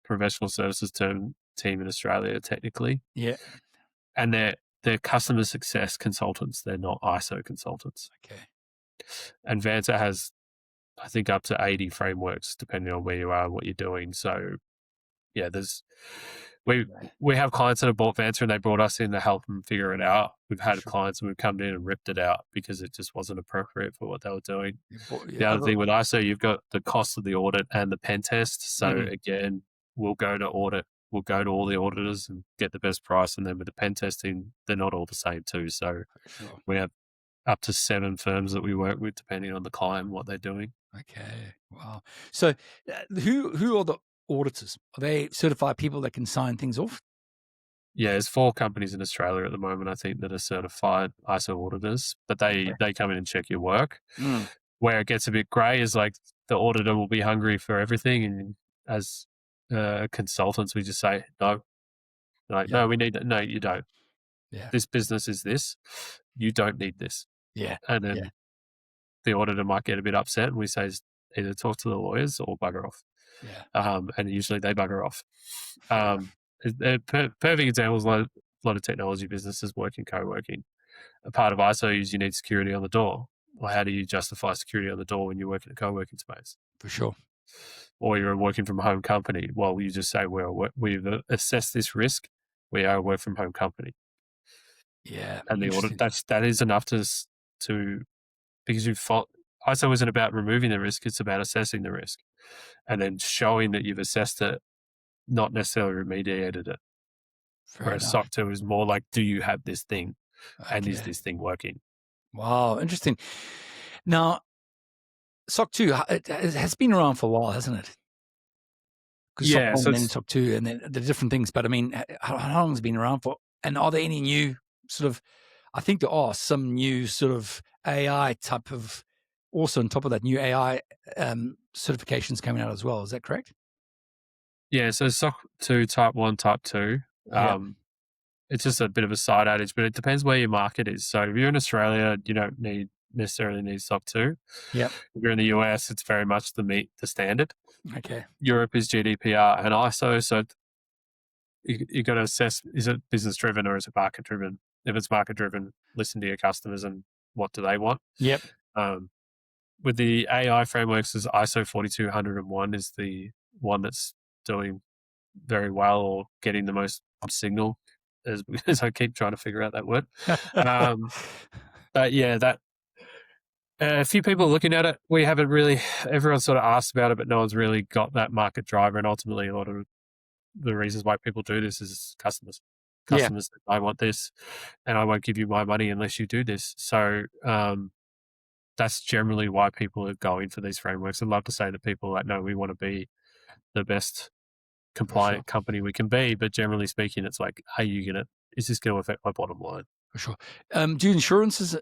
professional services team in Australia technically. Yeah. And they're customer success consultants. They're not ISO consultants. Okay. And Vanta has, I think, up to 80 frameworks depending on where you are and what you're doing. So yeah, we have clients that have bought Vanta and they brought us in to help them figure it out. We've had clients and we've come in and ripped it out because it just wasn't appropriate for what they were doing. The other thing with ISO, you've got the cost of the audit and the pen test. So again, we'll go to audit. We'll go to all the auditors and get the best price. And then with the pen testing, they're not all the same too. So we have up to 7 firms that we work with, depending on the client and what they're doing. Okay. Wow. So who are the auditors? Are they certified people that can sign things off? Yeah, there's 4 companies in Australia at the moment, I think, that are certified ISO auditors, but they come in and check your work. Where it gets a bit grey is like the auditor will be hungry for everything, and as consultants, we just say, no, no, we need that. No, you don't. Yeah. This business is this. You don't need this. Yeah. And then the auditor might get a bit upset, and we say either talk to the lawyers or bugger off. Yeah. And usually they bugger off. A perfect example is a lot of technology businesses work in co-working. A part of ISO is you need security on the door. Well, how do you justify security on the door when you work in a co-working space? For sure. Or you're a working from home company. Well, you just say, we've assessed this risk. We are a work from home company. Yeah. And the audit, that is enough to because ISO isn't about removing the risk. It's about assessing the risk and then showing that you've assessed it, not necessarily remediated it. Whereas SOC 2 is more like, do you have this thing? And is this thing working? Wow, interesting. Now, SOC 2, it has been around for a while, hasn't it? Yeah. SOC 1 and then SOC 2 and then the different things. But I mean, how long has it been around for? And are there any new sort of, I think there are some new sort of AI type of, also on top of that, new AI certifications coming out as well. Is that correct? Yeah, so SOC 2, Type 1, Type 2. It's just a bit of a side adage, but it depends where your market is. So if you're in Australia, you don't necessarily need SOC 2. Yep. If you're in the US, it's very much the standard. Okay. Europe is GDPR and ISO. So you got to assess, is it business driven or is it market driven? If it's market driven, listen to your customers and what do they want. Yep. With the AI frameworks, is ISO 42001 is the one that's doing very well or getting the most signal, as I keep trying to figure out that word. But yeah, that a few people are looking at it. We haven't really, everyone sort of asked about it, but no one's really got that market driver. And ultimately, a lot of the reasons why people do this is customers. Customers, I want this, and I won't give you my money unless you do this. So that's generally why people are going for these frameworks. I'd love to say to people like, no, we want to be the best compliant company we can be, but generally speaking, it's like, is this going to affect my bottom line? For sure. Do insurances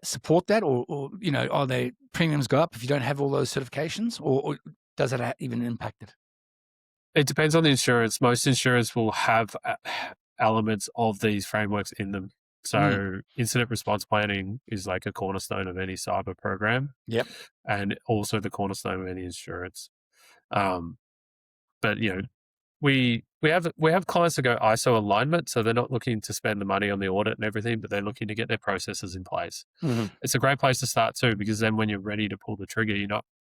support that, or are they premiums go up if you don't have all those certifications, or does it even impact it? It depends on the insurance. Most insurance will have elements of these frameworks in them. So incident response planning is like a cornerstone of any cyber program. Yep. And also the cornerstone of any insurance. But we have clients that go ISO alignment, so they're not looking to spend the money on the audit and everything, but they're looking to get their processes in place. Mm-hmm. It's a great place to start too, because then when you're ready to pull the trigger,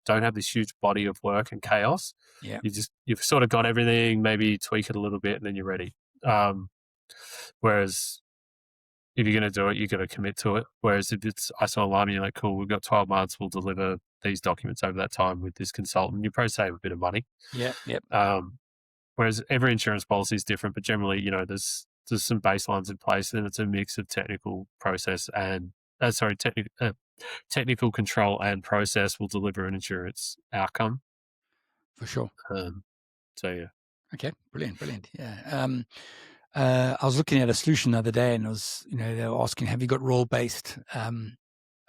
don't have this huge body of work and chaos. Yeah. You've sort of got everything, maybe tweak it a little bit, and then you're ready. Whereas if you're going to do it, you're going to commit to it. Whereas if it's ISO alignment, you're like, cool, we've got 12 months, we'll deliver these documents over that time with this consultant. You probably save a bit of money. Yeah. Yep. Whereas every insurance policy is different, but generally, there's some baselines in place, and it's a mix of technical process and technical control and process will deliver an insurance outcome. For sure. So yeah. Okay. Brilliant. Yeah. I was looking at a solution the other day, and they were asking, have you got role-based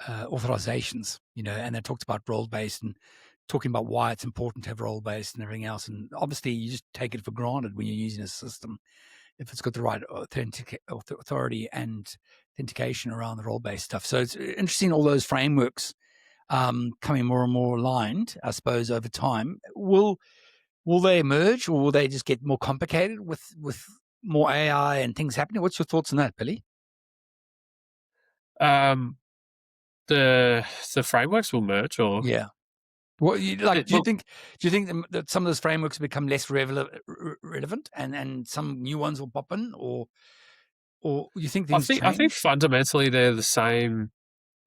authorizations? And they talked about role-based and talking about why it's important to have role-based and everything else. And obviously, you just take it for granted when you're using a system if it's got the right authority and authentication around the role-based stuff. So it's interesting, all those frameworks coming more and more aligned, I suppose, over time. Will they emerge, or will they just get more complicated with more AI and things happening? What's your thoughts on that, Billy? The frameworks will merge, or yeah. What do you think that some of those frameworks become less relevant, and some new ones will pop in, or you think things change? I think fundamentally they're the same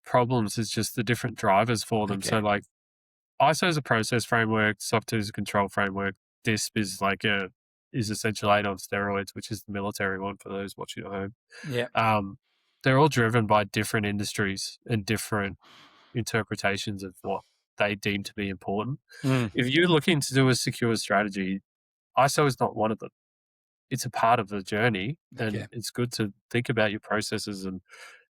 problems. It's just the different drivers for them. Okay. So like ISO is a process framework, SOC 2 is a control framework, DISP is essential 8 on steroids, which is the military one for those watching at home. Yeah. They're all driven by different industries and different interpretations of what they deem to be important. If you're looking to do a secure strategy, ISO is not one of them. It's a part of the journey, and it's good to think about your processes and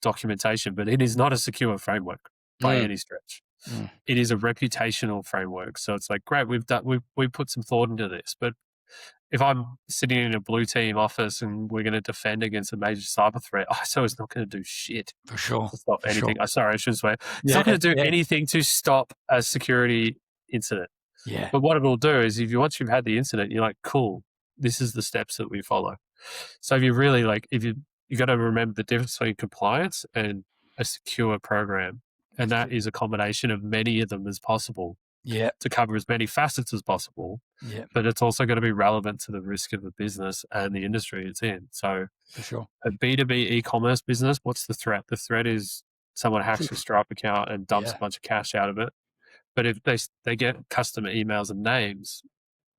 documentation, but it is not a secure framework by any stretch. It is a reputational framework. So it's like, great, we've put some thought into this, but if I'm sitting in a blue team office and we're going to defend against a major cyber threat, ISO is not going to do shit. For sure. To stop anything. Sorry, I shouldn't swear. It's not going to do anything to stop a security incident. Yeah. But what it will do is once you've had the incident, you're like, cool, this is the steps that we follow. So if you really you got to remember the difference between compliance and a secure program. And that is a combination of many of them as possible. Yeah. To cover as many facets as possible. Yeah. But it's also going to be relevant to the risk of the business and the industry it's in. So for sure. A B2B e-commerce business, what's the threat? The threat is someone hacks your Stripe account and dumps a bunch of cash out of it. But if they get customer emails and names,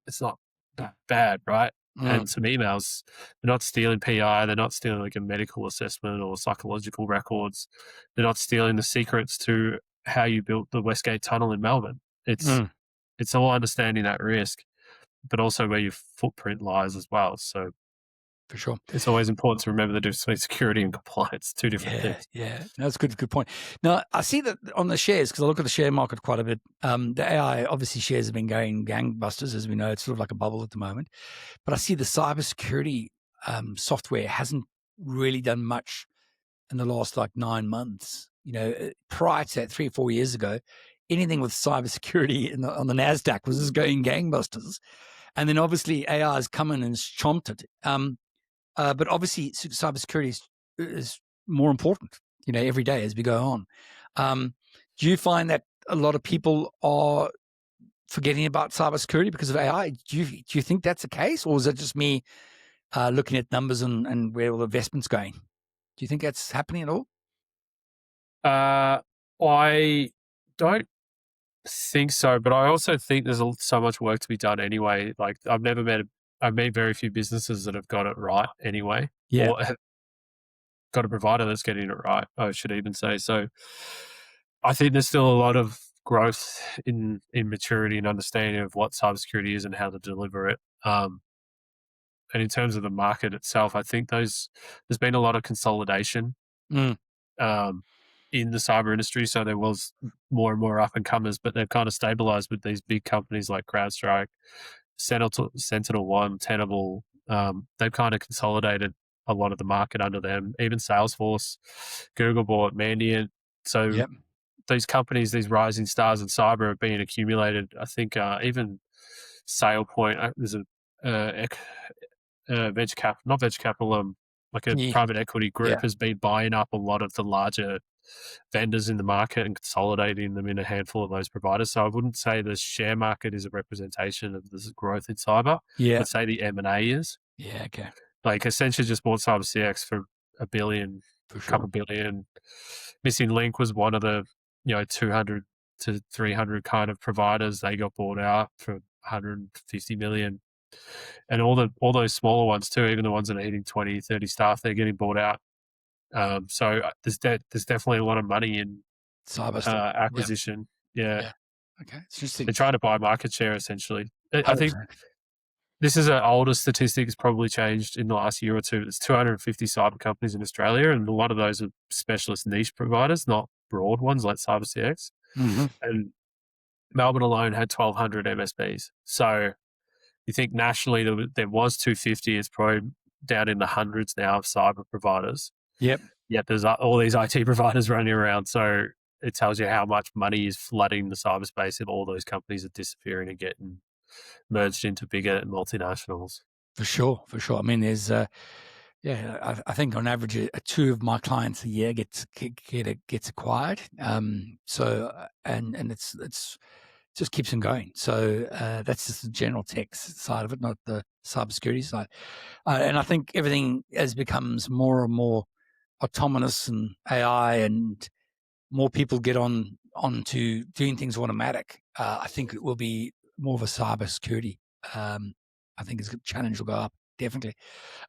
it's not that bad, right? And some emails, they're not stealing PI, they're not stealing like a medical assessment or psychological records. They're not stealing the secrets to how you built the Westgate Tunnel in Melbourne. It's all understanding that risk, but also where your footprint lies as well. So for sure, it's always important to remember the difference between security and compliance, two different things. Yeah, no, that's good point. Now, I see that on the shares, because I look at the share market quite a bit. The AI, obviously, shares have been going gangbusters, as we know. It's sort of like a bubble at the moment. But I see the cybersecurity software hasn't really done much in the last 9 months. Prior to that, 3 or 4 years ago, anything with cybersecurity on the NASDAQ was just going gangbusters. And then obviously AI has come in and chomped it. But obviously cybersecurity is more important, every day as we go on. Do you find that a lot of people are forgetting about cybersecurity because of AI? Do you think that's the case? Or is it just me looking at numbers and where all the investment's going? Do you think that's happening at all? I don't think so, but I also think there's so much work to be done anyway. Like I've met very few businesses that have got it right anyway. Yeah. Or have got a provider that's getting it right, I should even say. So I think there's still a lot of growth in maturity and understanding of what cybersecurity is and how to deliver it. And in terms of the market itself, I think there's been a lot of consolidation in the cyber industry. So there was more and more up and comers, but they've kind of stabilized with these big companies like CrowdStrike, SentinelOne, Tenable. They've kind of consolidated a lot of the market under them. Even Salesforce, Google bought Mandiant. So these companies, these rising stars in cyber are being accumulated. I think even SailPoint, there's a not venture capital, like a Yeah. private equity group has been buying up a lot of the larger vendors in the market and consolidating them in a handful of those providers. So I wouldn't say the share market is a representation of this growth in cyber. Yeah. I'd say the M&A is. Yeah. Okay. Like Accenture just bought CyberCX for $1 billion, For sure. couple billion. Missing Link was one of the 200 to 300 kind of providers. They got bought out for 150 million. And all those smaller ones too, even the ones that are hitting 20, 30 staff, they're getting bought out. So there's definitely a lot of money in Cyber stuff. acquisition. Yeah. Okay. It's interesting. They're trying to buy market share essentially. I think this is an older statistic. It's probably changed in the last year or two. There's 250 cyber companies in Australia, and a lot of those are specialist niche providers, not broad ones like CyberCX. Mm-hmm. And Melbourne alone had 1,200 MSPs. So you think nationally there was 250. It's probably down in the hundreds now of cyber providers. Yep. Yet there's all these IT providers running around. So it tells you how much money is flooding the cyberspace, and all those companies are disappearing and getting merged into bigger multinationals. For sure. I mean, there's I think on average, 2 of my clients a year gets acquired. So and it's just keeps them going. So that's just the general tech side of it, not the cybersecurity side. And I think everything as becomes more and more autonomous and AI, and more people get onto doing things automatic. I think it will be more of a cybersecurity. I think the challenge will go up, definitely.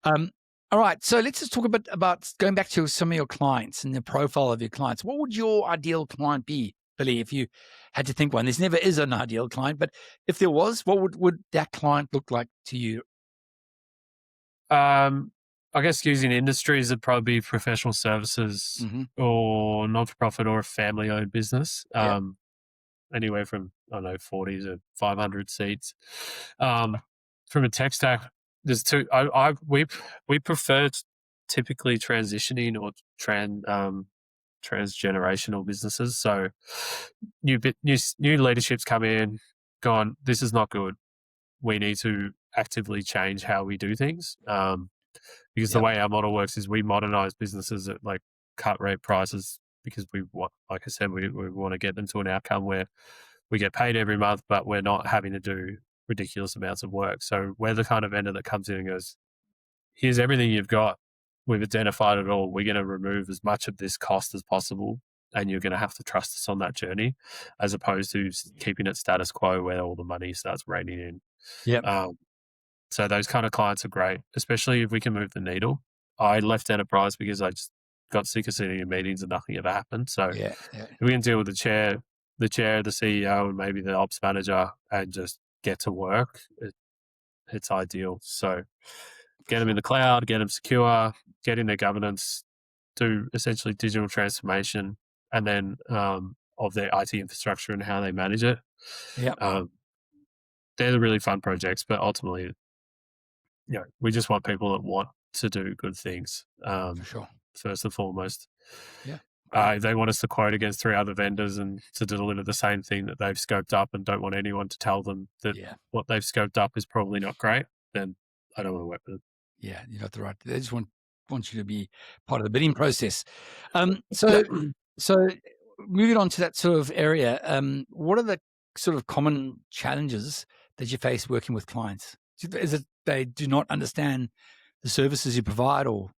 All right, so let's just talk a bit about going back to some of your clients and the profile of your clients. What would your ideal client be, Billy, if you had to think one? There never is an ideal client, but if there was, what would that client look like to you? I guess using industries would probably be professional services or not-for-profit or a family-owned business. Anywhere from 40 to 500 seats. From a tech stack, there's two. We prefer typically transitioning or transgenerational businesses. So new leaderships come in, gone. This is not good. We need to actively change how we do things. Because the way our model works is we modernize businesses at like cut rate prices, because we want, like I said, we want to get them to an outcome where we get paid every month, but we're not having to do ridiculous amounts of work. So we're the kind of vendor that comes in and goes, here's everything you've got. We've identified it all. We're going to remove as much of this cost as possible, and you're going to have to trust us on that journey, as opposed to keeping it status quo where all the money starts raining in. So those kind of clients are great, especially if we can move the needle. I left enterprise because I just got sick of sitting in meetings and nothing ever happened. So if we can deal with the chair, the CEO, and maybe the ops manager, and just get to work, it's ideal. So get them in the cloud, get them secure, get in their governance, do essentially digital transformation, and then of their IT infrastructure and how they manage it. They're the really fun projects, but ultimately, we just want people that want to do good things. For sure. First and foremost. If they want us to quote against 3 other vendors and to deliver the same thing that they've scoped up, and don't want anyone to tell them that what they've scoped up is probably not great, then I don't want to work with them. Yeah, you're not the right. They just want you to be part of the bidding process. So moving on to that sort of area, what are the sort of common challenges that you face working with clients? Is it they do not understand the services you provide, or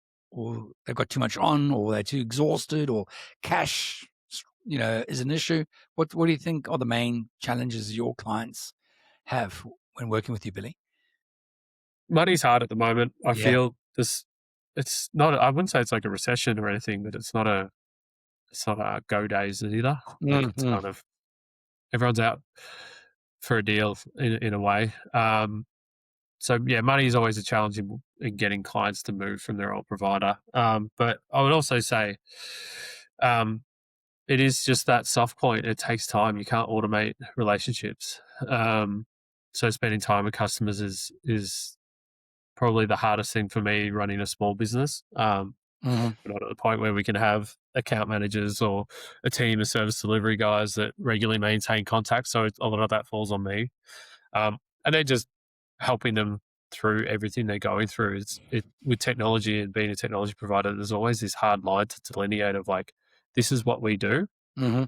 they've got too much on, or they're too exhausted, or cash, is an issue? What do you think are the main challenges your clients have when working with you, Billy? Money's hard at the moment. I feel this. It's not. I wouldn't say it's like a recession or anything, but it's not a go days either. It's kind of everyone's out for a deal in a way. So money is always a challenge in getting clients to move from their old provider. But I would also say, it is just that soft point. It takes time. You can't automate relationships. So spending time with customers is probably the hardest thing for me running a small business. We're not at the point where we can have account managers or a team of service delivery guys that regularly maintain contact. So a lot of that falls on me. And then just helping them through everything they're going through. With technology and being a technology provider, there's always this hard line to delineate of like, this is what we do Mm-hmm.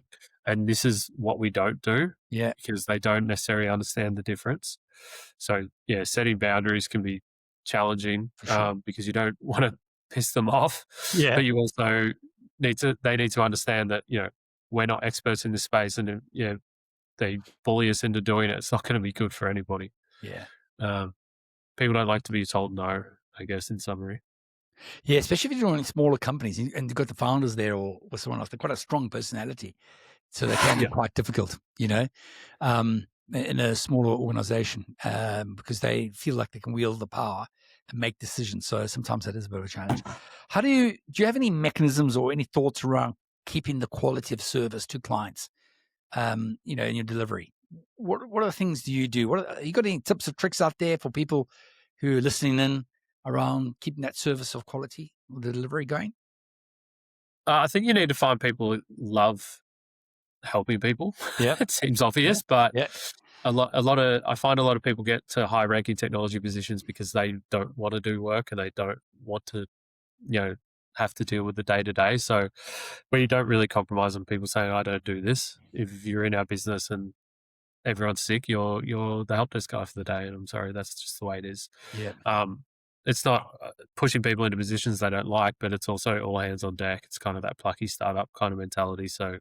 and this is what we don't do. Yeah. Because they don't necessarily understand the difference. So yeah, setting boundaries can be challenging For sure. because you don't want to piss them off, Yeah. but you also they need to understand that, we're not experts in this space, and they bully us into doing it. It's not going to be good for anybody. Yeah. People don't like to be told no, I guess, in summary. Yeah, especially if you're running smaller companies and you've got the founders there or someone else. They've got a strong personality, so they can be quite difficult, in a smaller organization because they feel like they can wield the power and make decisions. So sometimes that is a bit of a challenge. Do you have any mechanisms or any thoughts around keeping the quality of service to clients, in your delivery? What are the things do you do? You got any tips or tricks out there for people who are listening in around keeping that service of quality or the delivery going? I think you need to find people who love helping people. Yeah. It seems obvious, but Yeah. I find a lot of people get to high ranking technology positions because they don't want to do work and they don't want to, have to deal with the day to day. So we don't really compromise on people saying, I don't do this. If you're in our business and everyone's sick, you're the help desk guy for the day. And I'm sorry, that's just the way it is. Yeah. It's not pushing people into positions they don't like, but it's also all hands on deck. It's kind of that plucky startup kind of mentality. So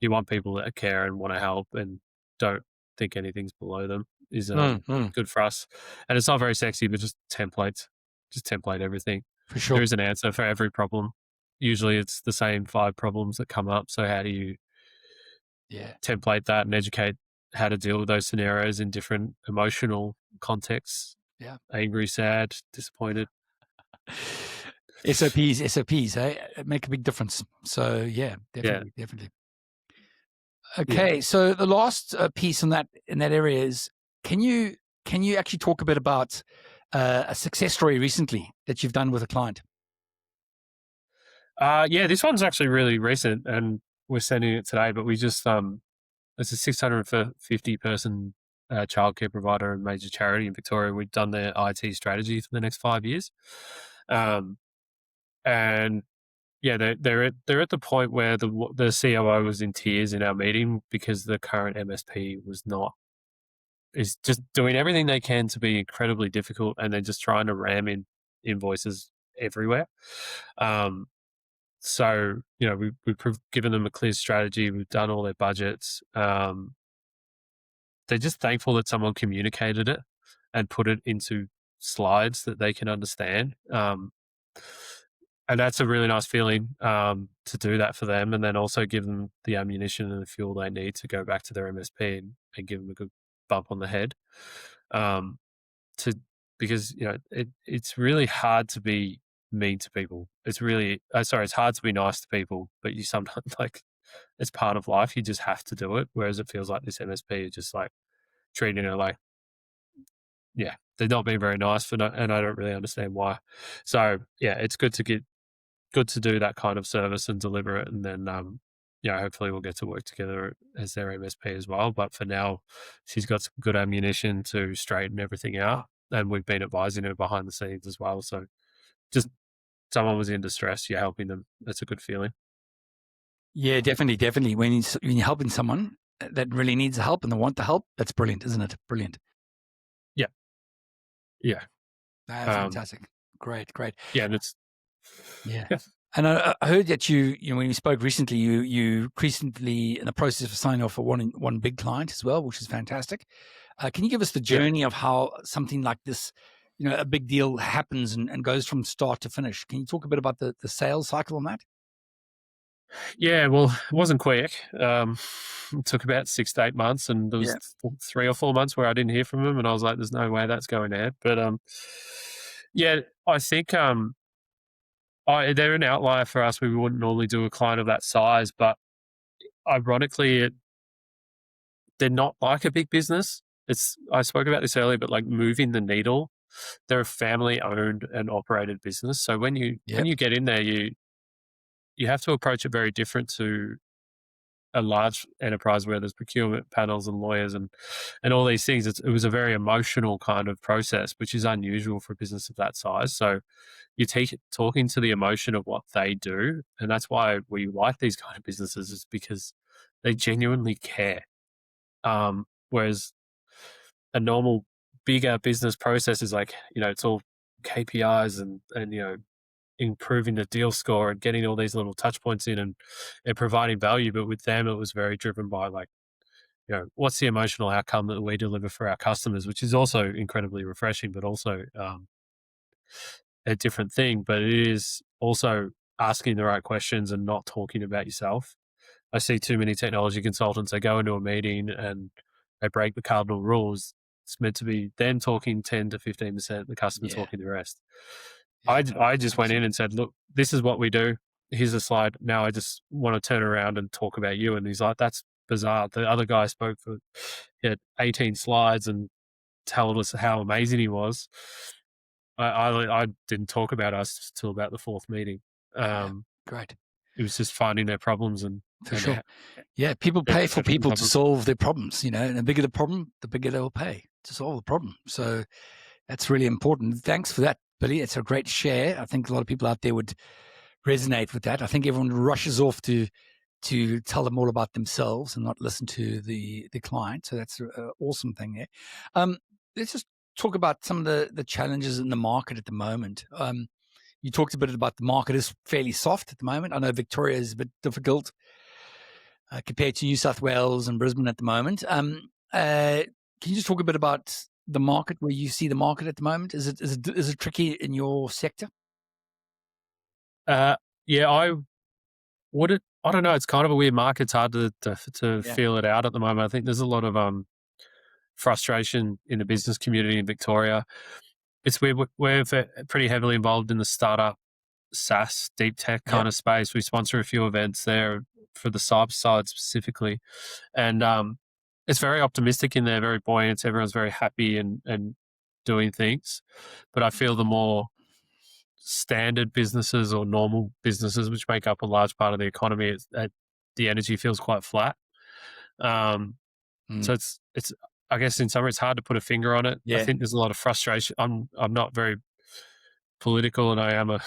you want people that care and want to help and don't think anything's below them is good for us. And it's not very sexy, but just template everything. For sure. There is an answer for every problem. Usually it's the same 5 problems that come up. So how do you template that and educate how to deal with those scenarios in different emotional contexts? Yeah. Angry, sad, disappointed. SOPs, make a big difference. So yeah, definitely. Okay, so the last piece in that area is, can you actually talk a bit about a success story recently that you've done with a client? This one's actually really recent, and we're sending it today. But we just it's a 650 person childcare provider and major charity in Victoria. We've done their IT strategy for the next 5 years, and yeah, they're at the point where the COO was in tears in our meeting because the current MSP is just doing everything they can to be incredibly difficult, and they're just trying to ram in invoices everywhere. So we've given them a clear strategy. We've done all their budgets. They're just thankful that someone communicated it and put it into slides that they can understand. And that's a really nice feeling to do that for them, and then also give them the ammunition and the fuel they need to go back to their MSP and give them a good bump on the head. Because it's really hard to be mean to people. It's really it's hard to be nice to people, but you sometimes it's part of life. You just have to do it. Whereas it feels like this MSP is just like treating her like, yeah, they're not being very nice and I don't really understand why. So yeah, it's good to do that kind of service and deliver it, and then hopefully we'll get to work together as their MSP as well. But for now, she's got some good ammunition to straighten everything out, and we've been advising her behind the scenes as well. So just someone was in distress, you're helping them. That's a good feeling. Yeah, definitely. When you're helping someone that really needs the help and they want the help, that's brilliant, isn't it? Brilliant. Yeah. Fantastic. Great. Yeah, and it's And I heard that you when you spoke recently, you recently in the process of signing off for one big client as well, which is fantastic. Can you give us the journey of how something like this, a big deal happens and goes from start to finish? Can you talk a bit about the sales cycle on that? Yeah, well, it wasn't quick. It took about 6 to 8 months, and there was 3 or 4 months where I didn't hear from him, and I was like, "There's no way that's going ahead." But I think they're an outlier for us. We wouldn't normally do a client of that size, but ironically, they're not like a big business. I spoke about this earlier, but like moving the needle, they're a family-owned and operated business. So when you get in there, you have to approach it very different to a large enterprise where there's procurement panels and lawyers and all these things, it was a very emotional kind of process, which is unusual for a business of that size. So you're talking to the emotion of what they do, and that's why we like these kind of businesses, is because they genuinely care. Whereas a normal bigger business process is like, it's all KPIs and improving the deal score and getting all these little touch points in and providing value. But with them, it was very driven by like, what's the emotional outcome that we deliver for our customers, which is also incredibly refreshing, but also a different thing. But it is also asking the right questions and not talking about yourself. I see too many technology consultants, they go into a meeting and they break the cardinal rules. It's meant to be them talking 10 to 15%, the customer talking the rest. Yeah, I just went in and said, look, this is what we do. Here's a slide. Now I just want to turn around and talk about you. And he's like, that's bizarre. The other guy spoke for 18 slides and told us how amazing he was. I didn't talk about us till about the fourth meeting. Great. It was just finding their problems and for sure. Yeah, people pay for people to solve their problems, and the bigger the problem, the bigger they'll pay to solve the problem. So that's really important. Thanks for that, Billy. It's a great share. I think a lot of people out there would resonate with that. I think everyone rushes off to tell them all about themselves and not listen to the client. So that's an awesome thing there. Let's just talk about some of the challenges in the market at the moment. You talked a bit about the market is fairly soft at the moment. I know Victoria is a bit difficult compared to New South Wales and Brisbane at the moment. Can you just talk a bit about the market, where you see the market at the moment? Is it tricky in your sector? Yeah, I don't know. It's kind of a weird market. It's hard to feel it out at the moment. I think there's a lot of frustration in the business community in Victoria. It's we're pretty heavily involved in the startup SaaS deep tech kind of space. We sponsor a few events there for the cyber side specifically, and it's very optimistic in there, very buoyant. Everyone's very happy and doing things. But I feel the more standard businesses or normal businesses, which make up a large part of the economy, the energy feels quite flat. So it's I guess in summary, it's hard to put a finger on it. I think there's a lot of frustration. I'm not very political, and I am a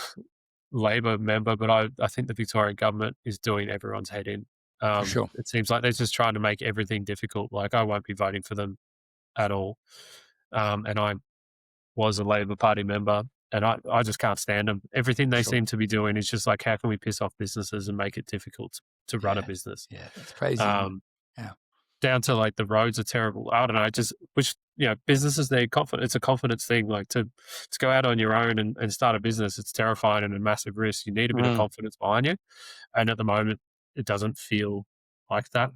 Labor member, but I think the Victorian government is doing everyone's head in. For sure. It seems like they're just trying to make everything difficult. Like, I won't be voting for them at all. And I was a Labor Party member, and I just can't stand them. Everything they seem to be doing is just like, how can we piss off businesses and make it difficult to run a business? Yeah, that's crazy. Down to like the roads are terrible. I don't know, businesses need confidence. It's a confidence thing. Like to go out on your own and start a business, it's terrifying and a massive risk. You need a bit of confidence behind you. And at the moment, it doesn't feel like that.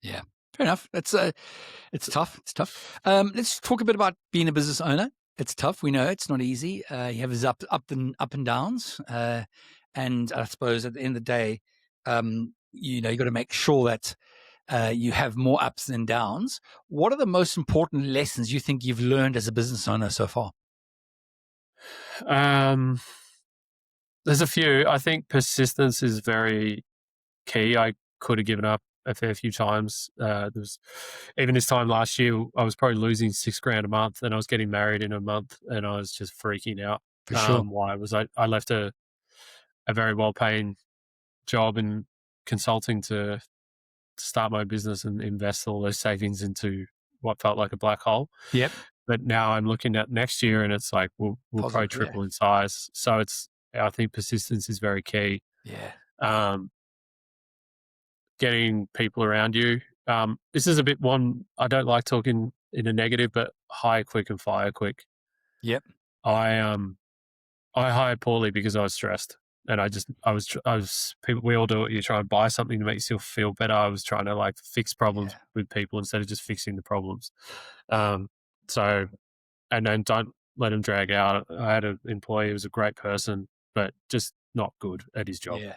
Yeah, fair enough. It's tough. It's tough. Let's talk a bit about being a business owner. It's tough. We know it's not easy. You have his up and downs. And I suppose at the end of the day, you got to make sure that you have more ups than downs. What are the most important lessons you think you've learned as a business owner so far? There's a few. I think persistence is very key. I could have given up a fair few times. Even this time last year, I was probably losing $6,000 a month, and I was getting married in a month, and I was just freaking out. For sure. Why was I left a very well-paying job in consulting to start my business and invest all those savings into what felt like a black hole. Yep. But now I'm looking at next year, and it's like we'll probably triple in size. So I think persistence is very key. Yeah. Getting people around you. This is a bit one I don't like talking in a negative, but hire quick and fire quick. Yep. I hired poorly because I was stressed. And we all do it. You try and buy something to make yourself feel better. I was trying to like fix problems with people instead of just fixing the problems. And then don't let them drag out. I had an employee who was a great person, but just not good at his job. Yeah.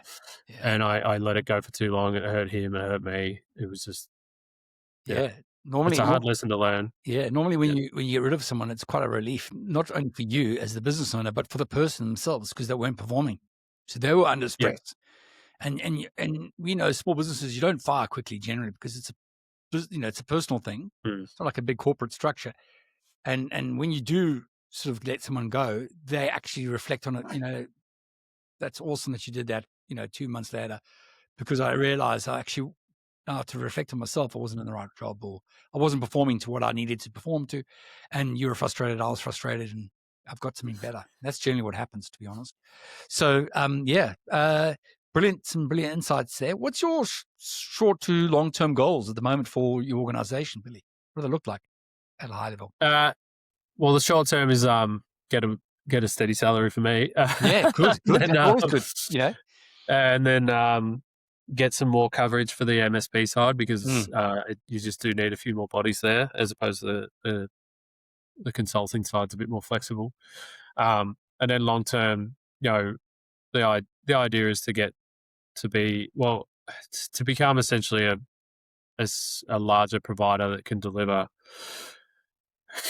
And I let it go for too long. It hurt him. It hurt me. It was just, Normally, it's a hard lesson to learn. Yeah. Normally when you get rid of someone, it's quite a relief, not only for you as the business owner, but for the person themselves, because they weren't performing. So they were under stress. And small businesses, you don't fire quickly generally because it's a personal thing. It's not like a big corporate structure. And when you do sort of let someone go, they actually reflect on it. That's awesome that you did that, 2 months later, because I realized I actually, to reflect on myself, I wasn't in the right job, or I wasn't performing to what I needed to perform to. And you were frustrated, I was frustrated, and I've got something better. That's generally what happens, to be honest. So, some brilliant insights there. What's your short to long-term goals at the moment for your organization, Billy? What do they look like at a high level? Well, the short term is get a steady salary for me. Yeah, good. That's always good, And then get some more coverage for the MSP side, because you just do need a few more bodies there, as opposed to the consulting side's a bit more flexible. And then long term, the idea is to become essentially a larger provider that can deliver,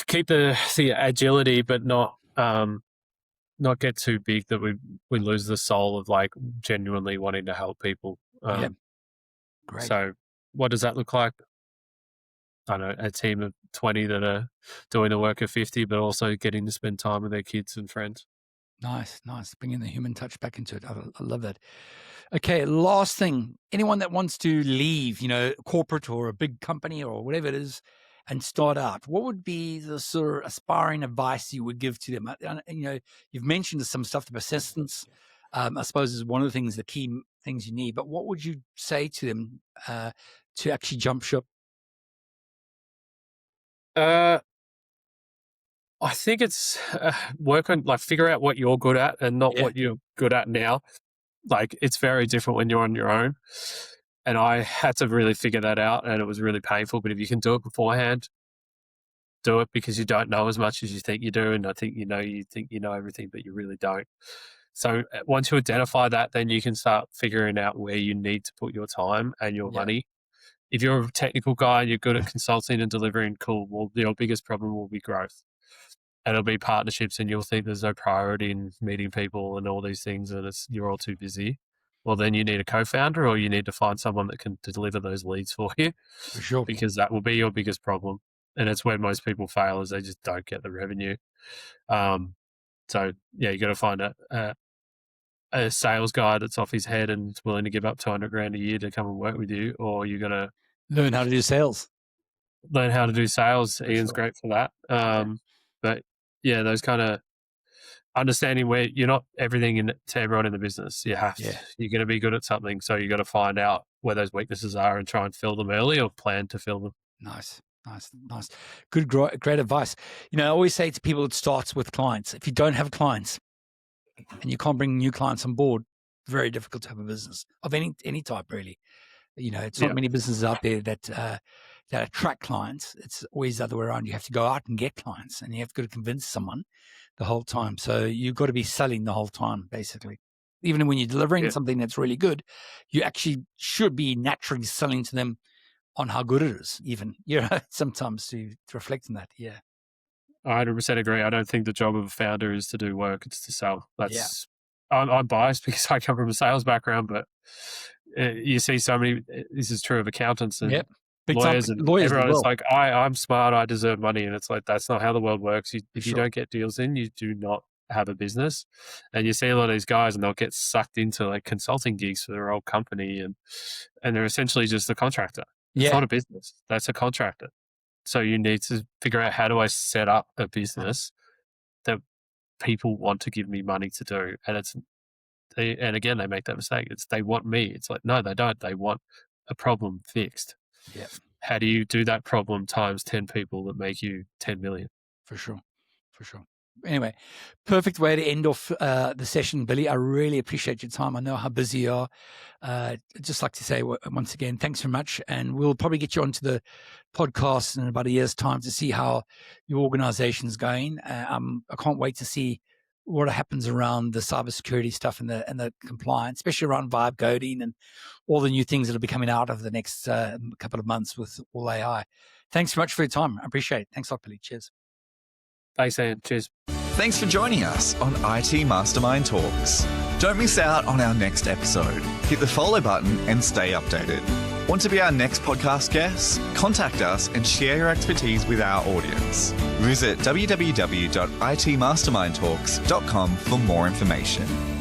keep the agility, but not get too big that we lose the soul of like genuinely wanting to help people. Great. So what does that look like? I don't know, a team of 20 that are doing the work of 50, but also getting to spend time with their kids and friends. Nice. Bringing the human touch back into it. I love that. Okay, last thing. Anyone that wants to leave, corporate or a big company or whatever it is, and start out, what would be the sort of aspiring advice you would give to them? You've mentioned some stuff, the persistence, I suppose, is one of the key things you need. But what would you say to them to actually jump ship? I think it's work on, figure out what you're good at and not what you're good at now. It's very different when you're on your own. And I had to really figure that out, and it was really painful. But if you can do it beforehand, do it, because you don't know as much as you think you do. And I think you think you know everything, but you really don't. So once you identify that, then you can start figuring out where you need to put your time and your money. If you're a technical guy and you're good at consulting and delivering, cool. Well, your biggest problem will be growth. And it'll be partnerships, and you'll think there's no priority in meeting people and all these things, and you're all too busy. Well, then you need a co-founder, or you need to find someone that can deliver those leads for you. For sure. Because that will be your biggest problem. And it's where most people fail, is they just don't get the revenue. So you got to find a sales guy that's off his head and is willing to give up $200,000 a year to come and work with you, or you're going to learn how to do sales. Ian's great for that. But those kind of understanding where you're not everything to everyone in the business. You're going to be good at something. So you got to find out where those weaknesses are and try and fill them early, or plan to fill them. Nice. Good, great advice. I always say to people, it starts with clients. If you don't have clients and you can't bring new clients on board, very difficult to have a business of any type, really. It's not many businesses out there that attract clients. It's always the other way around. You have to go out and get clients, and you have to convince someone the whole time. So you've got to be selling the whole time, basically. Even when you're delivering something that's really good, you actually should be naturally selling to them on how good it is, even, sometimes to reflect on that. Yeah. I 100% agree. I don't think the job of a founder is to do work, it's to sell. I'm biased because I come from a sales background, but you see so many, this is true of accountants and lawyers, and everyone is like, I'm smart, I deserve money. And it's like, that's not how the world works. If you don't get deals in, you do not have a business. And you see a lot of these guys, and they'll get sucked into like consulting gigs for their old company, and they're essentially just a contractor. It's not a business. That's a contractor. So you need to figure out, how do I set up a business that people want to give me money to do? And again, they make that mistake. They want me. It's like, no, they don't. They want a problem fixed. Yeah. How do you do that problem times 10 people that make you 10 million? For sure. Anyway, perfect way to end off the session, Billy. I really appreciate your time. I know how busy you are. I'd just like to say once again, thanks so much. And we'll probably get you onto the podcast in about a year's time to see how your organization's going. I can't wait to see what happens around the cybersecurity stuff and the compliance, especially around vibe coding and all the new things that will be coming out over the next couple of months with all AI. Thanks so much for your time. I appreciate it. Thanks a lot, Billy. Cheers. Thanks, Ian. Cheers. Thanks for joining us on IT Mastermind Talks. Don't miss out on our next episode. Hit the follow button and stay updated. Want to be our next podcast guest? Contact us and share your expertise with our audience. Visit www.itmastermindtalks.com for more information.